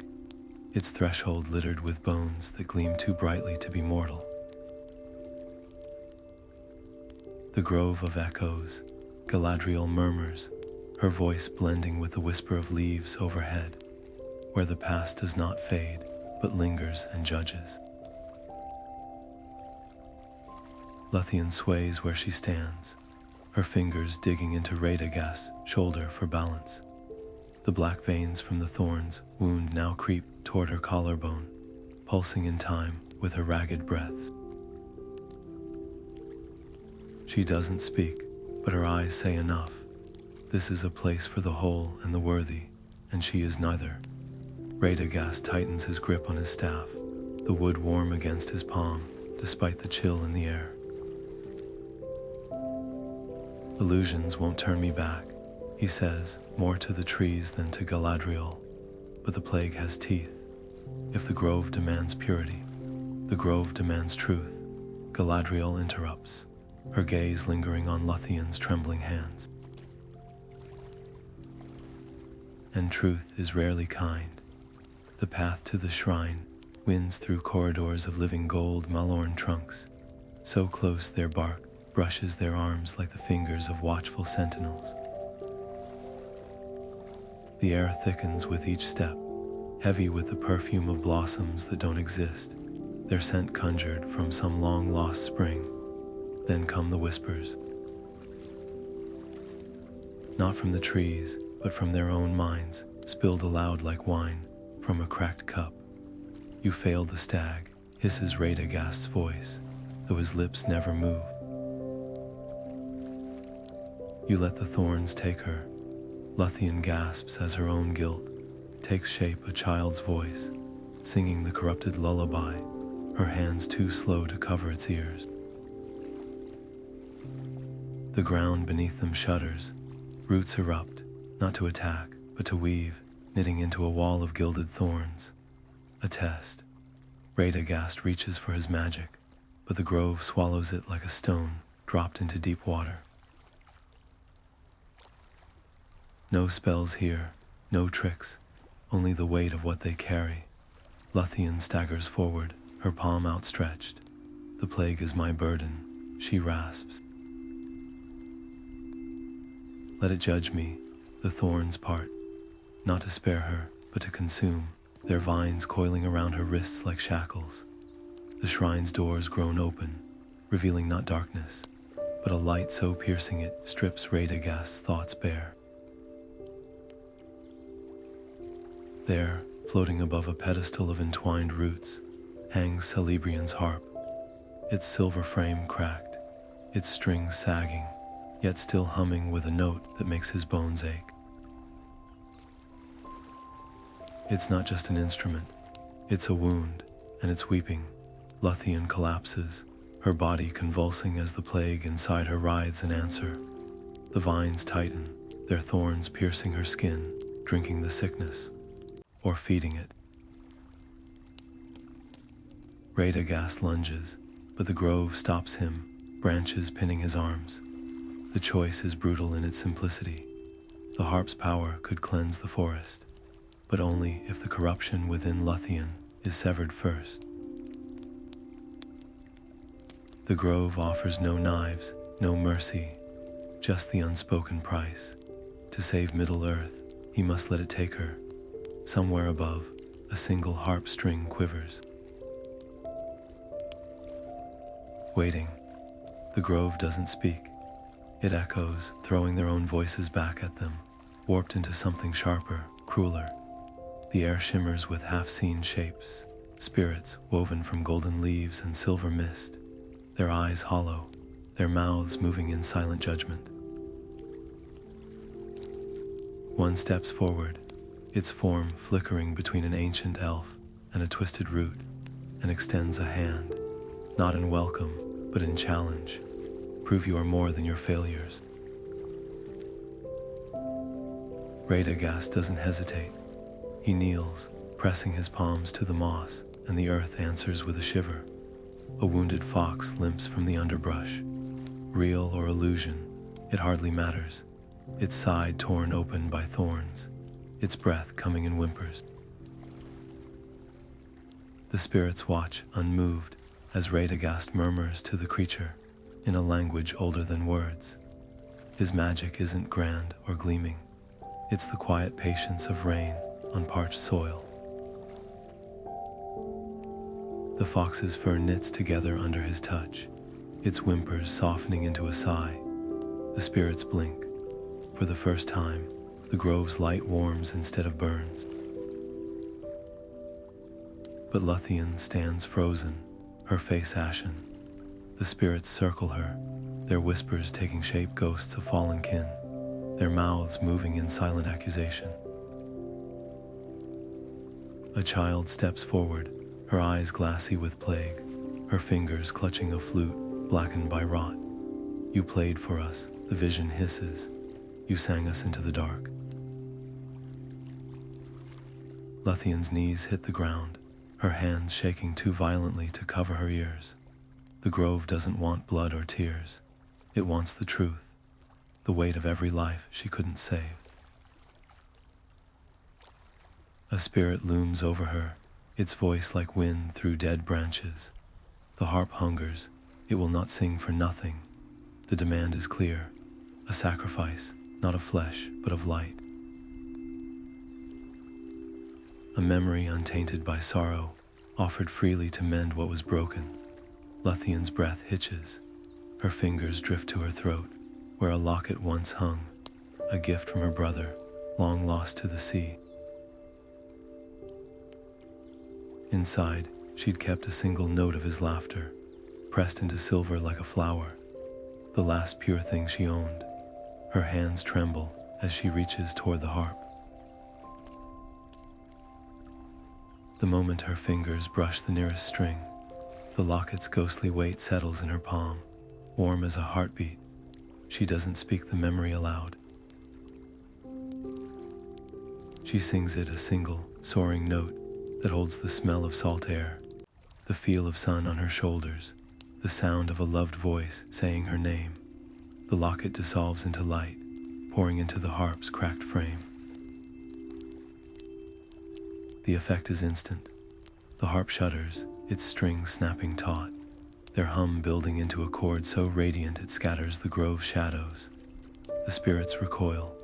its threshold littered with bones that gleam too brightly to be mortal. The grove of echoes, Galadriel murmurs, her voice blending with the whisper of leaves overhead. Where the past does not fade, but lingers and judges. Lothian sways where she stands, her fingers digging into Radagast's shoulder for balance. The black veins from the thorn's wound now creep toward her collarbone, pulsing in time with her ragged breaths. She doesn't speak, but her eyes say enough. This is a place for the whole and the worthy, and she is neither. Radagast tightens his grip on his staff, the wood warm against his palm, despite the chill in the air. Illusions won't turn me back, he says, more to the trees than to Galadryl. But the plague has teeth. If the grove demands purity, the grove demands truth. Galadryl interrupts, her gaze lingering on Lothian's trembling hands. And truth is rarely kind. The path to the shrine winds through corridors of living gold malorn trunks, so close their bark brushes their arms like the fingers of watchful sentinels. The air thickens with each step, heavy with the perfume of blossoms that don't exist, their scent conjured from some long-lost spring. Then come the whispers. Not from the trees, but from their own minds, spilled aloud like wine from a cracked cup. You failed the stag, hisses Radagast's voice, though his lips never move. You let the thorns take her. Lúthien gasps as her own guilt takes shape, a child's voice, singing the corrupted lullaby, her hands too slow to cover its ears. The ground beneath them shudders, roots erupt, not to attack, but to weave, knitting into a wall of gilded thorns. A test. Radagast reaches for his magic, but the grove swallows it like a stone dropped into deep water. No spells here, no tricks, only the weight of what they carry. Lúthien staggers forward, her palm outstretched. The plague is my burden, she rasps. Let it judge me, the thorns part, not to spare her, but to consume, their vines coiling around her wrists like shackles. The shrine's doors groan open, revealing not darkness, but a light so piercing it strips Radagast's thoughts bare. There, floating above a pedestal of entwined roots, hangs Celebrion's harp, its silver frame cracked, its strings sagging, yet still humming with a note that makes his bones ache. It's not just an instrument, it's a wound, and it's weeping. Lúthien collapses, her body convulsing as the plague inside her writhes in answer. The vines tighten, their thorns piercing her skin, drinking the sickness, or feeding it. Radagast lunges, but the grove stops him, branches pinning his arms. The choice is brutal in its simplicity. The harp's power could cleanse the forest, but only if the corruption within Lothian is severed first. The grove offers no knives, no mercy, just the unspoken price. To save Middle-earth, he must let it take her. Somewhere above, a single harp string quivers. Waiting, the grove doesn't speak. It echoes, throwing their own voices back at them, warped into something sharper, crueler. The air shimmers with half-seen shapes, spirits woven from golden leaves and silver mist, their eyes hollow, their mouths moving in silent judgment. One steps forward, its form flickering between an ancient elf and a twisted root, and extends a hand, not in welcome, but in challenge. Prove you are more than your failures. Radagast doesn't hesitate. He kneels, pressing his palms to the moss, and the earth answers with a shiver. A wounded fox limps from the underbrush. Real or illusion, it hardly matters. Its side torn open by thorns, its breath coming in whimpers. The spirits watch, unmoved, as Radagast murmurs to the creature, in a language older than words. His magic isn't grand or gleaming. It's the quiet patience of rain on parched soil. The fox's fur knits together under his touch, its whimpers softening into a sigh. The spirits blink. For the first time, the grove's light warms instead of burns. But Lothian stands frozen, her face ashen. The spirits circle her, their whispers taking shape ghosts of fallen kin, their mouths moving in silent accusation. A child steps forward, her eyes glassy with plague, her fingers clutching a flute blackened by rot. You played for us, the vision hisses. You sang us into the dark. Lothian's knees hit the ground, her hands shaking too violently to cover her ears. The grove doesn't want blood or tears. It wants the truth, the weight of every life she couldn't save. A spirit looms over her, its voice like wind through dead branches. The harp hungers, it will not sing for nothing. The demand is clear, a sacrifice, not of flesh, but of light. A memory untainted by sorrow, offered freely to mend what was broken. Lothian's breath hitches, her fingers drift to her throat, where a locket once hung, a gift from her brother, long lost to the sea. Inside, she'd kept a single note of his laughter, pressed into silver like a flower, the last pure thing she owned. Her hands tremble as she reaches toward the harp. The moment her fingers brush the nearest string, the locket's ghostly weight settles in her palm, warm as a heartbeat. She doesn't speak the memory aloud. She sings it a single, soaring note that holds the smell of salt air, the feel of sun on her shoulders, the sound of a loved voice saying her name. The locket dissolves into light, pouring into the harp's cracked frame. The effect is instant. The harp shudders, its strings snapping taut, their hum building into a chord so radiant it scatters the grove's shadows. The spirits recoil,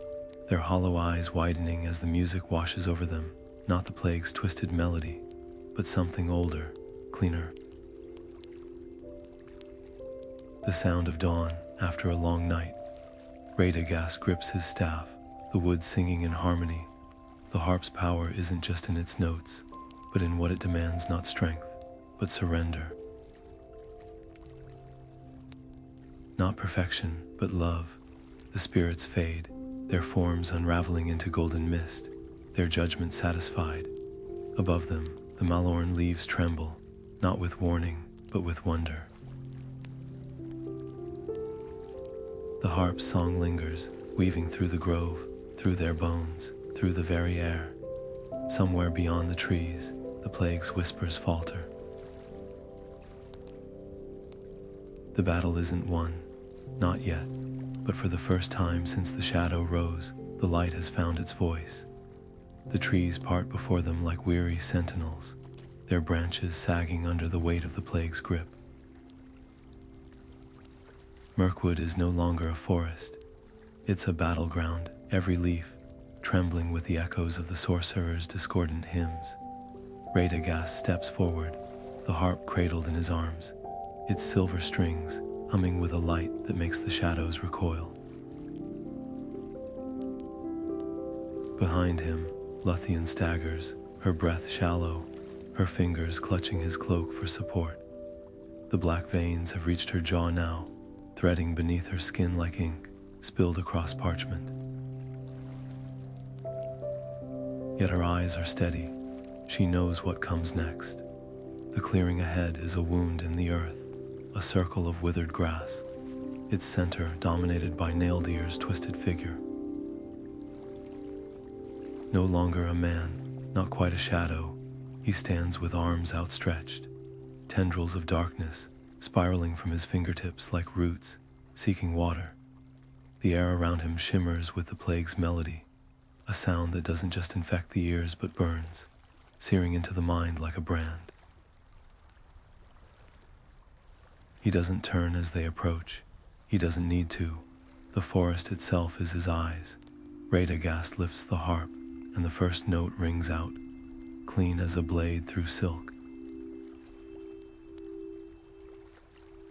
their hollow eyes widening as the music washes over them, not the plague's twisted melody, but something older, cleaner. The sound of dawn after a long night. Radagast grips his staff, the wood singing in harmony. The harp's power isn't just in its notes, but in what it demands, not strength, but surrender. Not perfection, but love. The spirits fade, their forms unraveling into golden mist, their judgment satisfied. Above them, the malorn leaves tremble, not with warning, but with wonder. The harp's song lingers, weaving through the grove, through their bones, through the very air. Somewhere beyond the trees, the plague's whispers falter. The battle isn't won, not yet, but for the first time since the shadow rose, the light has found its voice. The trees part before them like weary sentinels, their branches sagging under the weight of the plague's grip. Mirkwood is no longer a forest. It's a battleground, every leaf trembling with the echoes of the sorcerer's discordant hymns. Radagast steps forward, the harp cradled in his arms, its silver strings humming with a light that makes the shadows recoil. Behind him, Lothian staggers, her breath shallow, her fingers clutching his cloak for support. The black veins have reached her jaw now, threading beneath her skin like ink, spilled across parchment. Yet her eyes are steady. She knows what comes next. The clearing ahead is a wound in the earth, a circle of withered grass, its center dominated by Nailed Ear's twisted figure. No longer a man, not quite a shadow, he stands with arms outstretched, tendrils of darkness spiraling from his fingertips like roots, seeking water. The air around him shimmers with the plague's melody, a sound that doesn't just infect the ears but burns, searing into the mind like a brand. He doesn't turn as they approach. He doesn't need to. The forest itself is his eyes. Radagast lifts the harp, and the first note rings out, clean as a blade through silk.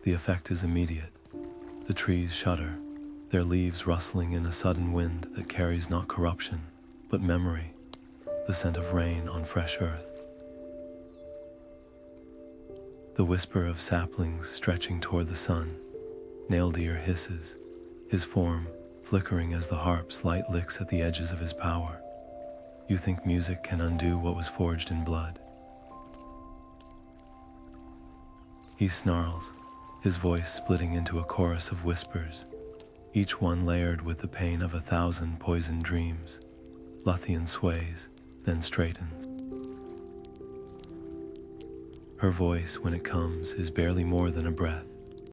The effect is immediate. The trees shudder, their leaves rustling in a sudden wind that carries not corruption, but memory, the scent of rain on fresh earth. The whisper of saplings stretching toward the sun. Goldior hisses, his form flickering as the harp's light licks at the edges of his power. You think music can undo what was forged in blood. He snarls, his voice splitting into a chorus of whispers, each one layered with the pain of 1,000 poisoned dreams. Lothian sways, then straightens. Her voice, when it comes, is barely more than a breath,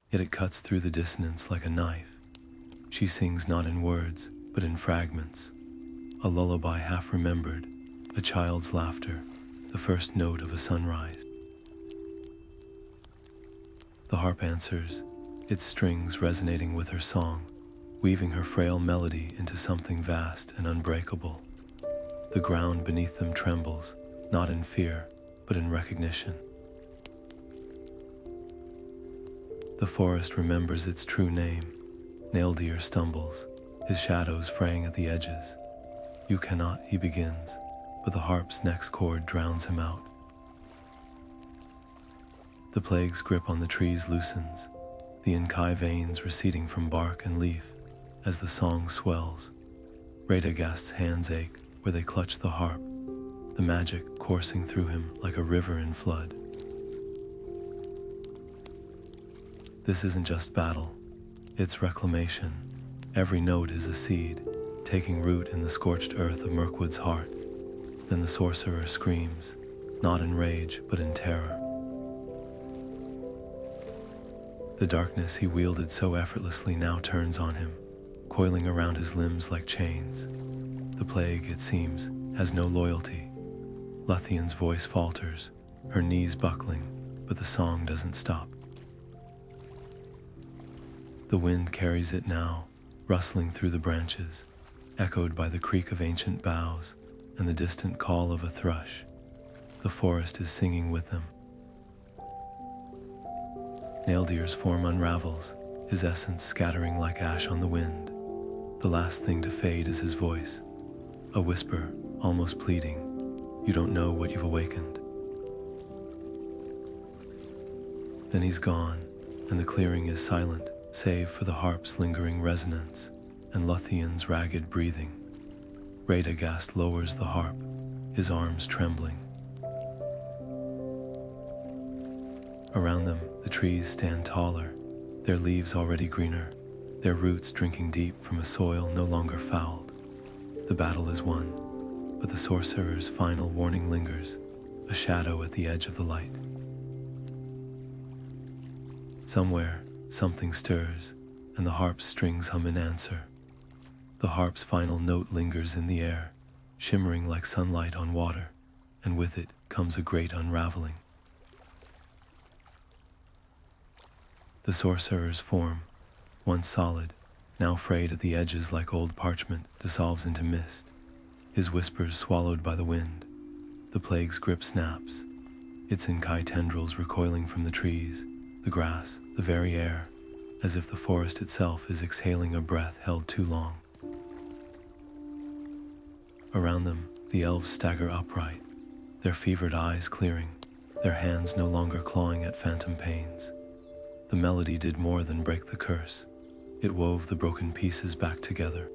yet it cuts through the dissonance like a knife. She sings not in words, but in fragments. A lullaby half remembered, a child's laughter, the first note of a sunrise. The harp answers, its strings resonating with her song, weaving her frail melody into something vast and unbreakable. The ground beneath them trembles, not in fear, but in recognition. The forest remembers its true name. Goldior stumbles, his shadows fraying at the edges. You cannot, he begins, but the harp's next chord drowns him out. The plague's grip on the trees loosens, the Inkai veins receding from bark and leaf as the song swells. Radagast's hands ache where they clutch the harp, the magic coursing through him like a river in flood. This isn't just battle, it's reclamation. Every note is a seed, taking root in the scorched earth of Mirkwood's heart. Then the sorcerer screams, not in rage, but in terror. The darkness he wielded so effortlessly now turns on him, coiling around his limbs like chains. The plague, it seems, has no loyalty. Lúthien's voice falters, her knees buckling, but the song doesn't stop. The wind carries it now, rustling through the branches, echoed by the creak of ancient boughs and the distant call of a thrush. The forest is singing with them. Goldior's form unravels, his essence scattering like ash on the wind. The last thing to fade is his voice, a whisper, almost pleading. You don't know what you've awakened. Then he's gone, and the clearing is silent, save for the harp's lingering resonance and Lothian's ragged breathing. Radagast lowers the harp, his arms trembling. Around them, the trees stand taller, their leaves already greener, their roots drinking deep from a soil no longer fouled. The battle is won, but the sorcerer's final warning lingers, a shadow at the edge of the light. Somewhere, something stirs, and the harp's strings hum in answer. The harp's final note lingers in the air, shimmering like sunlight on water, and with it comes a great unraveling. The sorcerer's form, once solid, now frayed at the edges like old parchment, dissolves into mist, his whispers swallowed by the wind. The plague's grip snaps, its Inkai tendrils recoiling from the trees, the grass, the very air, as if the forest itself is exhaling a breath held too long. Around them, the elves stagger upright, their fevered eyes clearing, their hands no longer clawing at phantom pains. The melody did more than break the curse. It wove the broken pieces back together.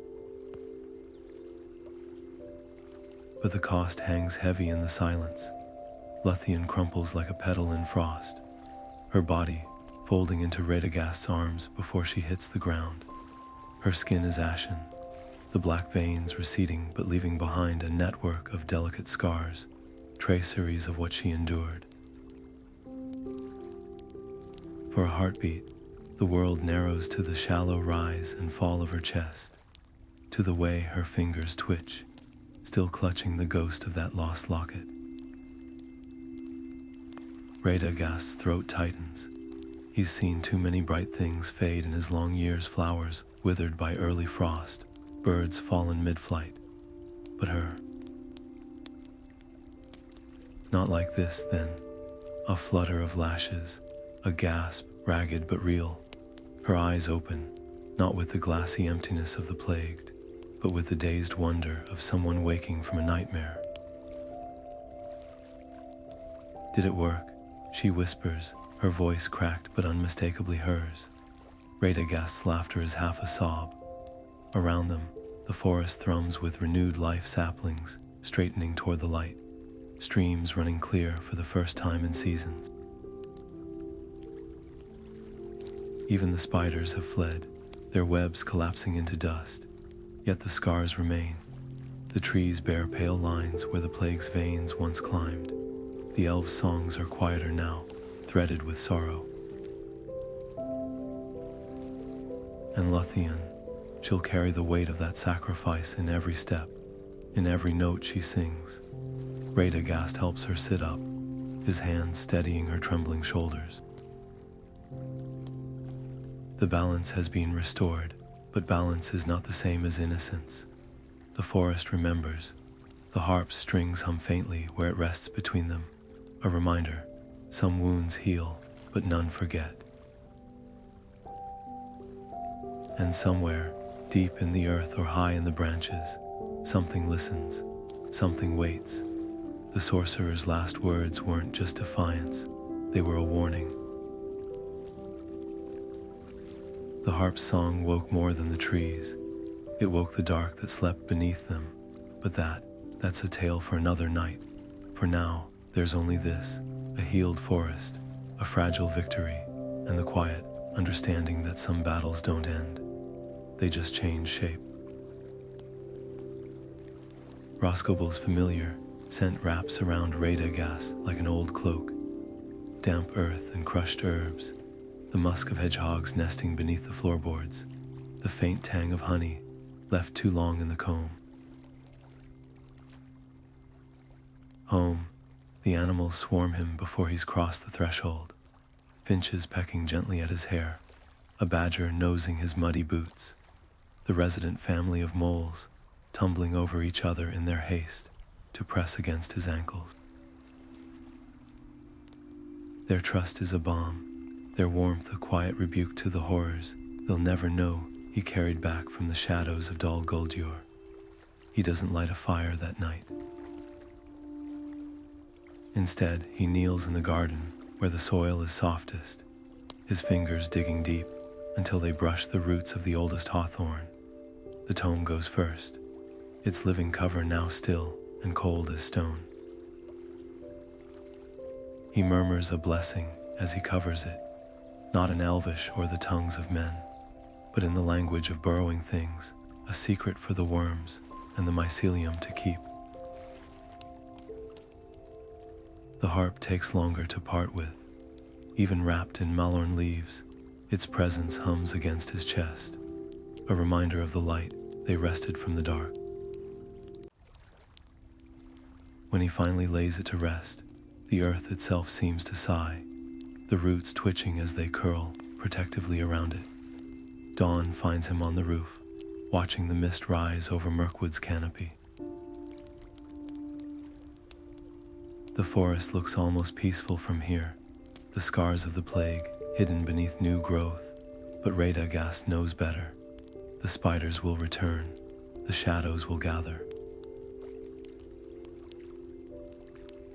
But the cost hangs heavy in the silence. Lúthien crumples like a petal in frost, her body folding into Radagast's arms before she hits the ground. Her skin is ashen, the black veins receding but leaving behind a network of delicate scars, traceries of what she endured. For a heartbeat, the world narrows to the shallow rise and fall of her chest, to the way her fingers twitch, still clutching the ghost of that lost locket. Radagast's throat tightens. He's seen too many bright things fade in his long years, flowers withered by early frost, birds fallen mid-flight. But her. Not like this, then. A flutter of lashes, a gasp ragged but real, her eyes open, not with the glassy emptiness of the plagued, but with the dazed wonder of someone waking from a nightmare. "Did it work?" she whispers, her voice cracked but unmistakably hers. Radagast's laughter is half a sob. Around them, the forest thrums with renewed life, saplings straightening toward the light, streams running clear for the first time in seasons. Even the spiders have fled, their webs collapsing into dust, yet the scars remain. The trees bear pale lines where the plague's veins once climbed. The elves' songs are quieter now, threaded with sorrow. And Lothian, she'll carry the weight of that sacrifice in every step, in every note she sings. Radagast helps her sit up, his hands steadying her trembling shoulders. The balance has been restored, but balance is not the same as innocence. The forest remembers. The harp's strings hum faintly where it rests between them, a reminder. Some wounds heal, but none forget. And somewhere, deep in the earth or high in the branches, something listens, something waits. The sorcerer's last words weren't just defiance, they were a warning. The harp's song woke more than the trees. It woke the dark that slept beneath them, but that's a tale for another night. For now, there's only this, a healed forest, a fragile victory, and the quiet understanding that some battles don't end. They just change shape. Roscoble's familiar scent wraps around Radagast like an old cloak. Damp earth and crushed herbs, the musk of hedgehogs nesting beneath the floorboards, the faint tang of honey left too long in the comb. Home, the animals swarm him before he's crossed the threshold. Finches pecking gently at his hair, a badger nosing his muddy boots, the resident family of moles tumbling over each other in their haste to press against his ankles. Their trust is a balm, their warmth a quiet rebuke to the horrors they'll never know he carried back from the shadows of Dol Guldur. He doesn't light a fire that night. Instead, he kneels in the garden where the soil is softest, his fingers digging deep until they brush the roots of the oldest hawthorn. The tome goes first, its living cover now still and cold as stone. He murmurs a blessing as he covers it, not in Elvish or the tongues of men, but in the language of burrowing things, a secret for the worms and the mycelium to keep. The harp takes longer to part with. Even wrapped in malorn leaves, its presence hums against his chest, a reminder of the light they wrested from the dark. When he finally lays it to rest, the earth itself seems to sigh, the roots twitching as they curl protectively around it. Dawn finds him on the roof, watching the mist rise over Mirkwood's canopy. The forest looks almost peaceful from here, the scars of the plague hidden beneath new growth, but Radagast knows better. The spiders will return, the shadows will gather.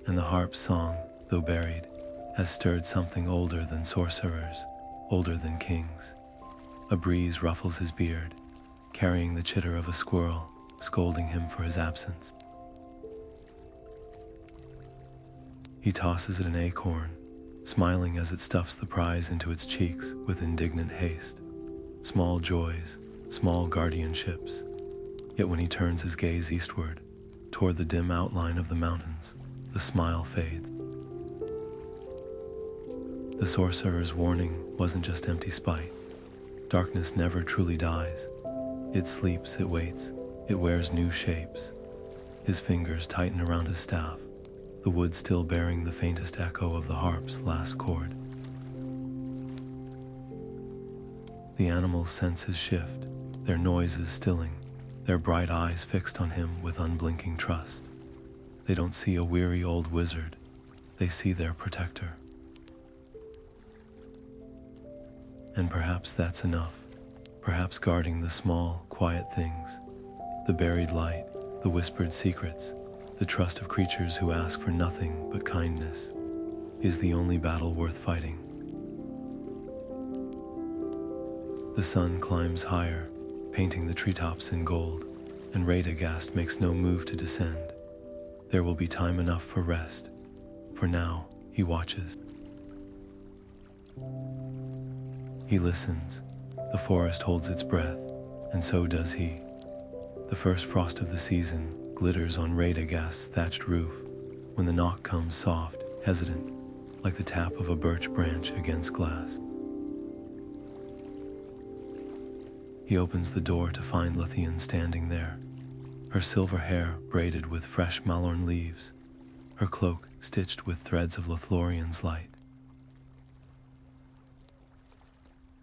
And the harp's song, though buried, has stirred something older than sorcerers, older than kings. A breeze ruffles his beard, carrying the chitter of a squirrel, scolding him for his absence. He tosses it an acorn, smiling as it stuffs the prize into its cheeks with indignant haste. Small joys, small guardianships. Yet when he turns his gaze eastward, toward the dim outline of the mountains, the smile fades. The sorcerer's warning wasn't just empty spite. Darkness never truly dies. It sleeps, it waits, it wears new shapes. His fingers tighten around his staff, the wood still bearing the faintest echo of the harp's last chord. The animals sense his shift, their noises stilling, their bright eyes fixed on him with unblinking trust. They don't see a weary old wizard, they see their protector. And perhaps that's enough. Perhaps guarding the small, quiet things, the buried light, the whispered secrets, the trust of creatures who ask for nothing but kindness, is the only battle worth fighting. The sun climbs higher, painting the treetops in gold, and Radagast makes no move to descend. There will be time enough for rest. For now, he watches. He listens. The forest holds its breath, and so does he. The first frost of the season glitters on Radagast's thatched roof when the knock comes soft, hesitant, like the tap of a birch branch against glass. He opens the door to find Lúthien standing there, her silver hair braided with fresh malorn leaves, her cloak stitched with threads of Lothlorien's light.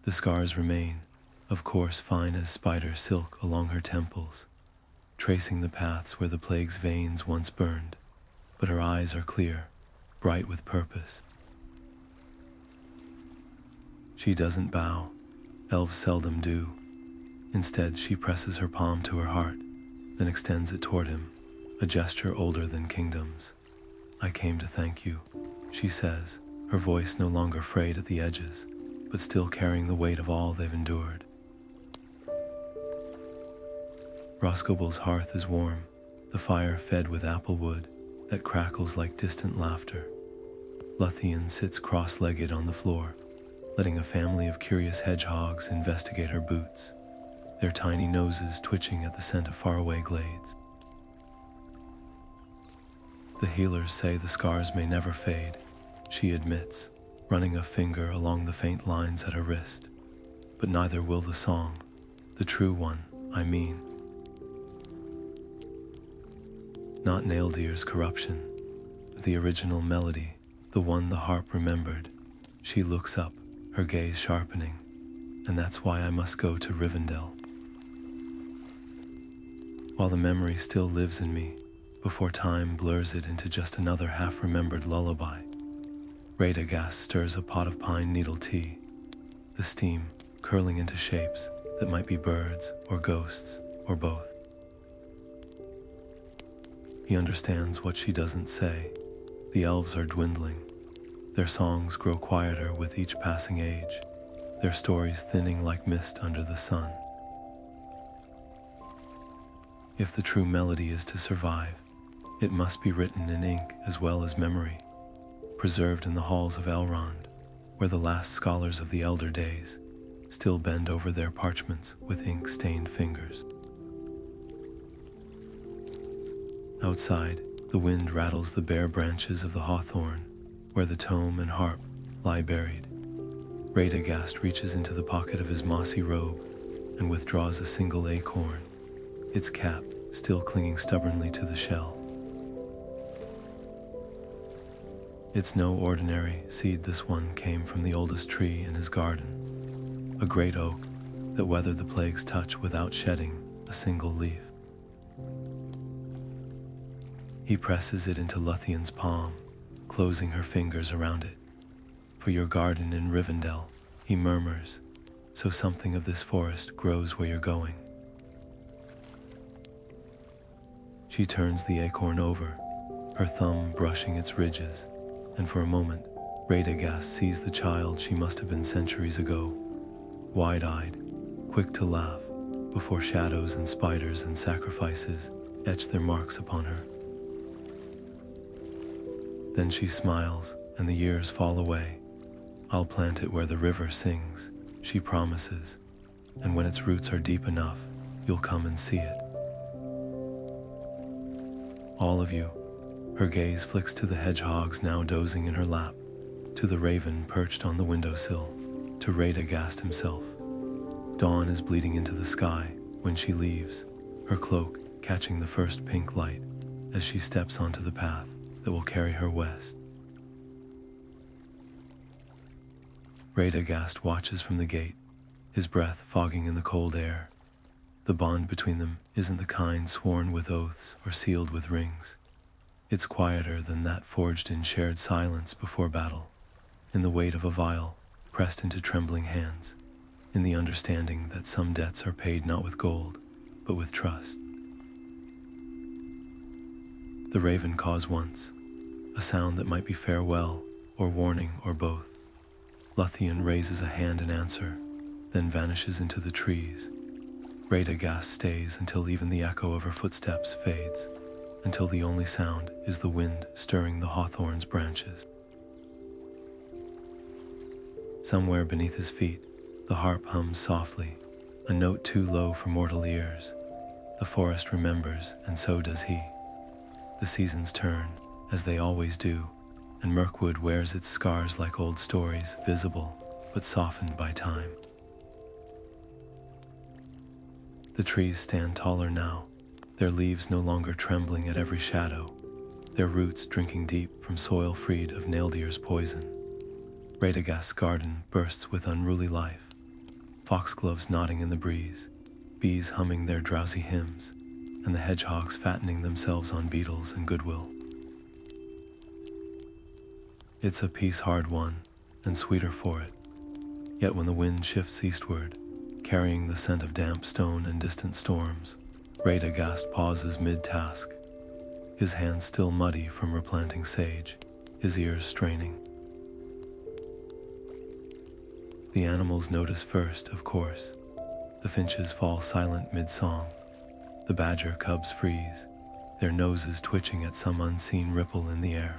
The scars remain, of course fine as spider silk along her temples, tracing the paths where the plague's veins once burned, but her eyes are clear, bright with purpose. She doesn't bow. Elves seldom do. Instead, she presses her palm to her heart, then extends it toward him, a gesture older than kingdoms. "I came to thank you," she says, her voice no longer frayed at the edges, but still carrying the weight of all they've endured. Roscoeble's hearth is warm, the fire fed with apple wood that crackles like distant laughter. Lúthien sits cross-legged on the floor, letting a family of curious hedgehogs investigate her boots, their tiny noses twitching at the scent of faraway glades. The healers say the scars may never fade, she admits, running a finger along the faint lines at her wrist. But neither will the song, the true one, I mean. Not Naildeer's corruption, the original melody, the one the harp remembered. She looks up, her gaze sharpening, and that's why I must go to Rivendell. While the memory still lives in me, before time blurs it into just another half-remembered lullaby, Radagast stirs a pot of pine needle tea, the steam curling into shapes that might be birds or ghosts or both. He understands what she doesn't say. The elves are dwindling. Their songs grow quieter with each passing age, their stories thinning like mist under the sun. If the true melody is to survive, it must be written in ink as well as memory, preserved in the halls of Elrond, where the last scholars of the elder days still bend over their parchments with ink-stained fingers. Outside, the wind rattles the bare branches of the hawthorn, where the tome and harp lie buried. Radagast reaches into the pocket of his mossy robe and withdraws a single acorn, its cap still clinging stubbornly to the shell. It's no ordinary seed. This one came from the oldest tree in his garden, a great oak that weathered the plague's touch without shedding a single leaf. He presses it into Lúthien's palm, closing her fingers around it. "For your garden in Rivendell," he murmurs, "so something of this forest grows where you're going." She turns the acorn over, her thumb brushing its ridges, and for a moment, Radagast sees the child she must have been centuries ago, wide-eyed, quick to laugh, before shadows and spiders and sacrifices etch their marks upon her. Then she smiles, and the years fall away. "I'll plant it where the river sings," she promises, "and when its roots are deep enough, you'll come and see it." All of you. Her gaze flicks to the hedgehogs now dozing in her lap, to the raven perched on the windowsill, to Radagast himself. Dawn is bleeding into the sky when she leaves, her cloak catching the first pink light as she steps onto the path that will carry her west. Radagast watches from the gate, his breath fogging in the cold air. The bond between them isn't the kind sworn with oaths or sealed with rings. It's quieter than that forged in shared silence before battle, in the weight of a vial pressed into trembling hands. in the understanding that some debts are paid not with gold, but with trust. The raven caws once, a sound that might be farewell or warning or both. Lothian raises a hand in answer, then vanishes into the trees. Radagast stays until even the echo of her footsteps fades, until the only sound is the wind stirring the hawthorn's branches. Somewhere beneath his feet, the harp hums softly, a note too low for mortal ears. The forest remembers, and so does he. The seasons turn, as they always do, and Mirkwood wears its scars like old stories, visible but softened by time. The trees stand taller now, their leaves no longer trembling at every shadow, their roots drinking deep from soil freed of Naildeer's poison. Radagast's garden bursts with unruly life, foxgloves nodding in the breeze, bees humming their drowsy hymns, and the hedgehogs fattening themselves on beetles and goodwill. It's a peace hard won, and sweeter for it. Yet when the wind shifts eastward, carrying the scent of damp stone and distant storms, Radagast pauses mid-task, his hands still muddy from replanting sage, his ears straining. The animals notice first, of course. The finches fall silent mid-song. The badger cubs freeze, their noses twitching at some unseen ripple in the air.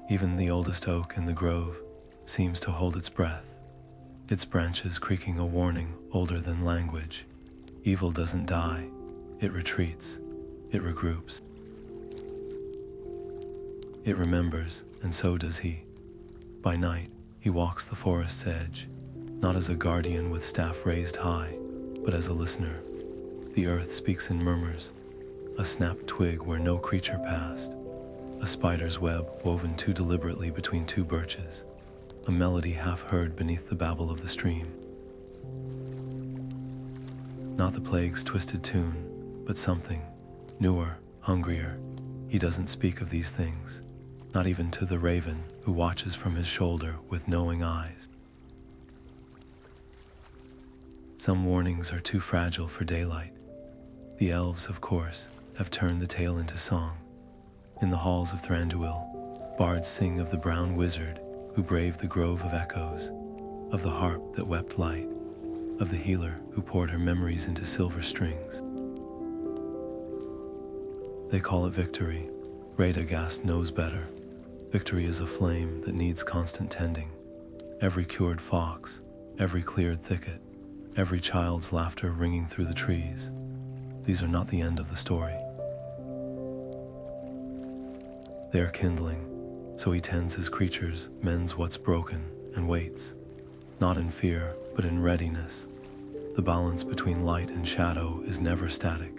Even the oldest oak in the grove seems to hold its breath, its branches creaking a warning older than language. Evil doesn't die, it retreats, it regroups. It remembers, and so does he. By night, he walks the forest's edge, not as a guardian with staff raised high, but as a listener. The earth speaks in murmurs, a snapped twig where no creature passed, a spider's web woven too deliberately between two birches, a melody half heard beneath the babble of the stream. Not the plague's twisted tune, but something, newer, hungrier. He doesn't speak of these things, not even to the raven who watches from his shoulder with knowing eyes. Some warnings are too fragile for daylight. The elves, of course, have turned the tale into song. In the halls of Thranduil, bards sing of the brown wizard who braved the grove of echoes, of the harp that wept light, of the healer who poured her memories into silver strings. They call it victory. Radagast knows better. Victory is a flame that needs constant tending. Every cured fox, every cleared thicket, every child's laughter ringing through the trees. These are not the end of the story. They are kindling, so he tends his creatures, mends what's broken, and waits, not in fear, but in readiness. The balance between light and shadow is never static.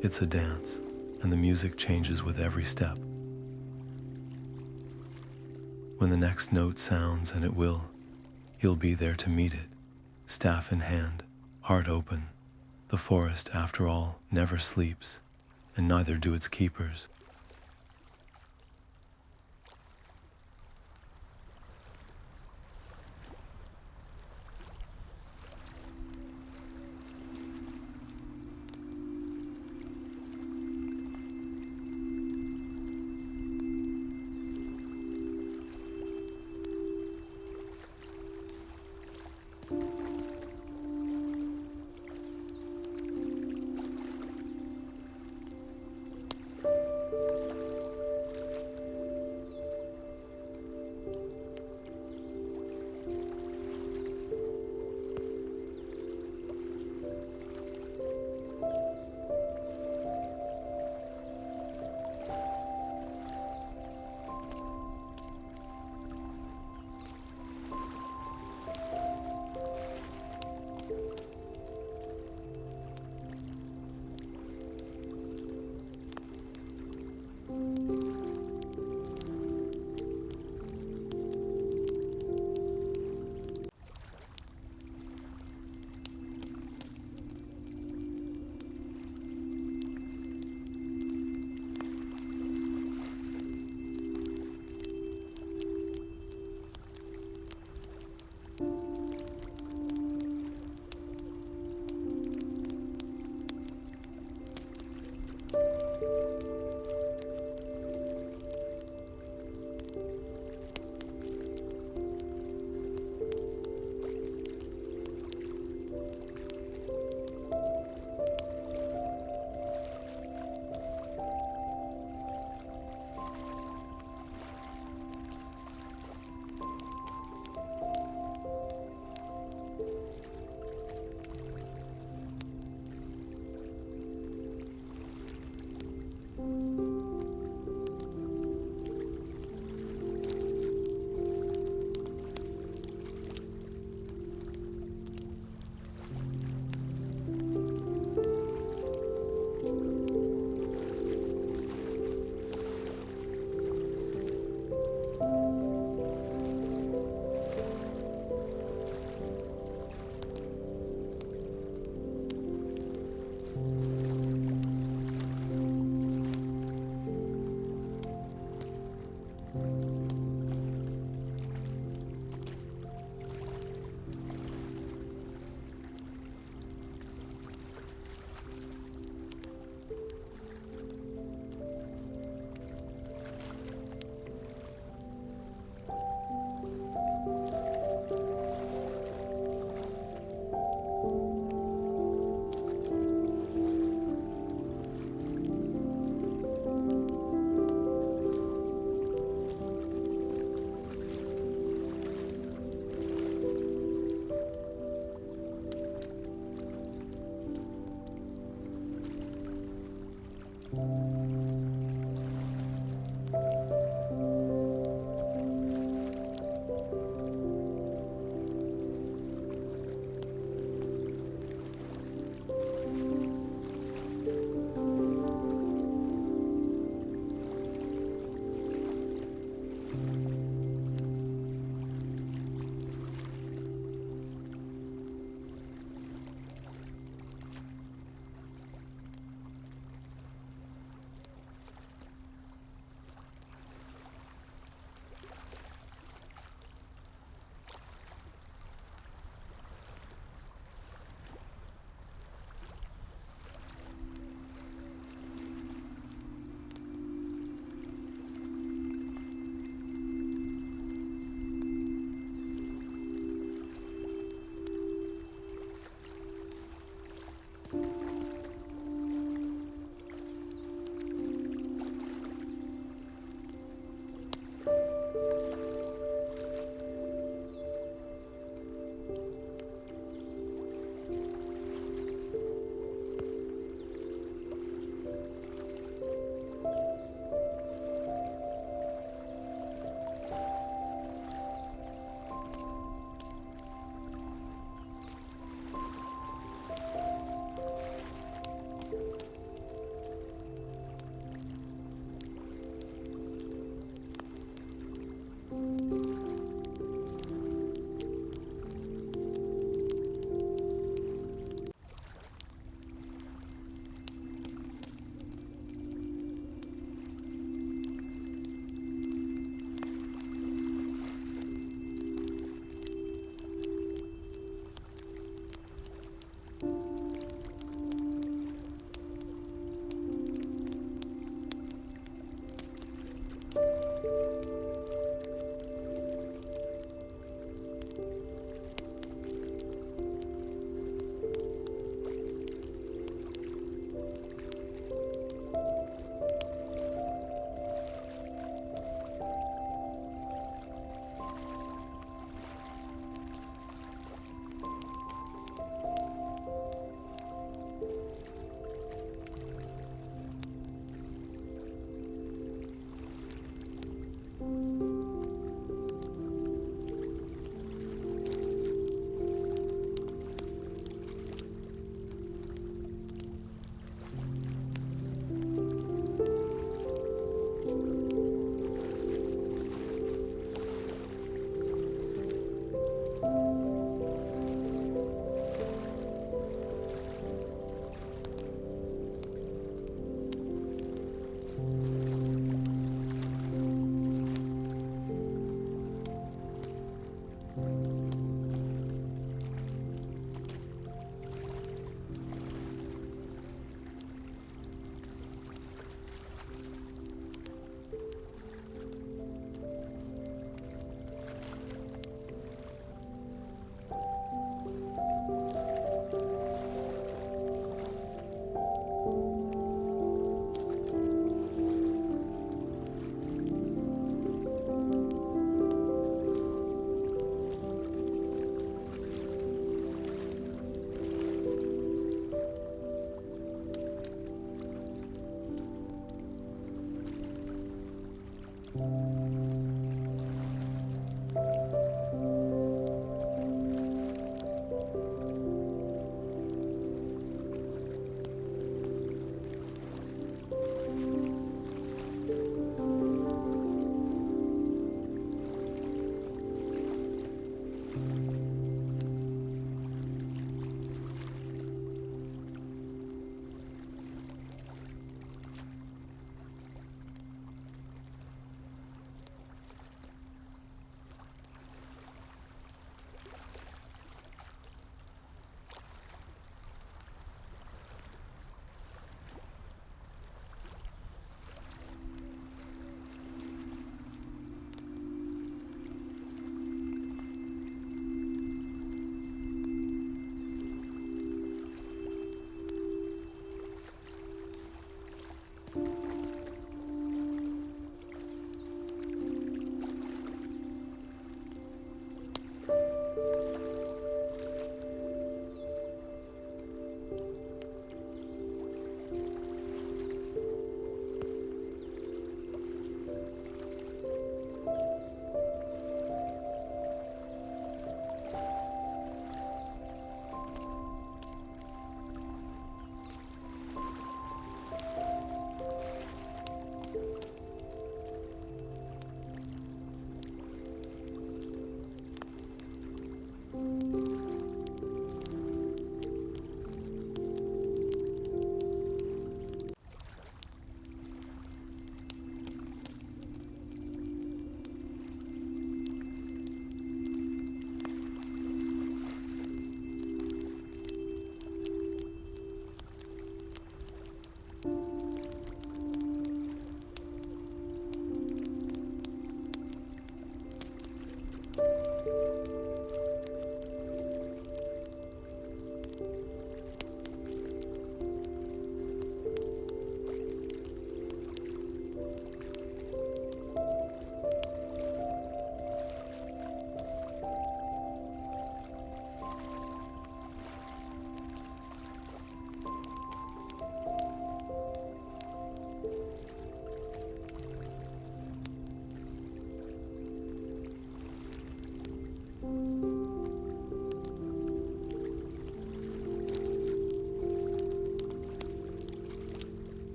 It's a dance, and the music changes with every step. When the next note sounds, and it will, he'll be there to meet it, staff in hand, heart open. The forest, after all, never sleeps, and neither do its keepers.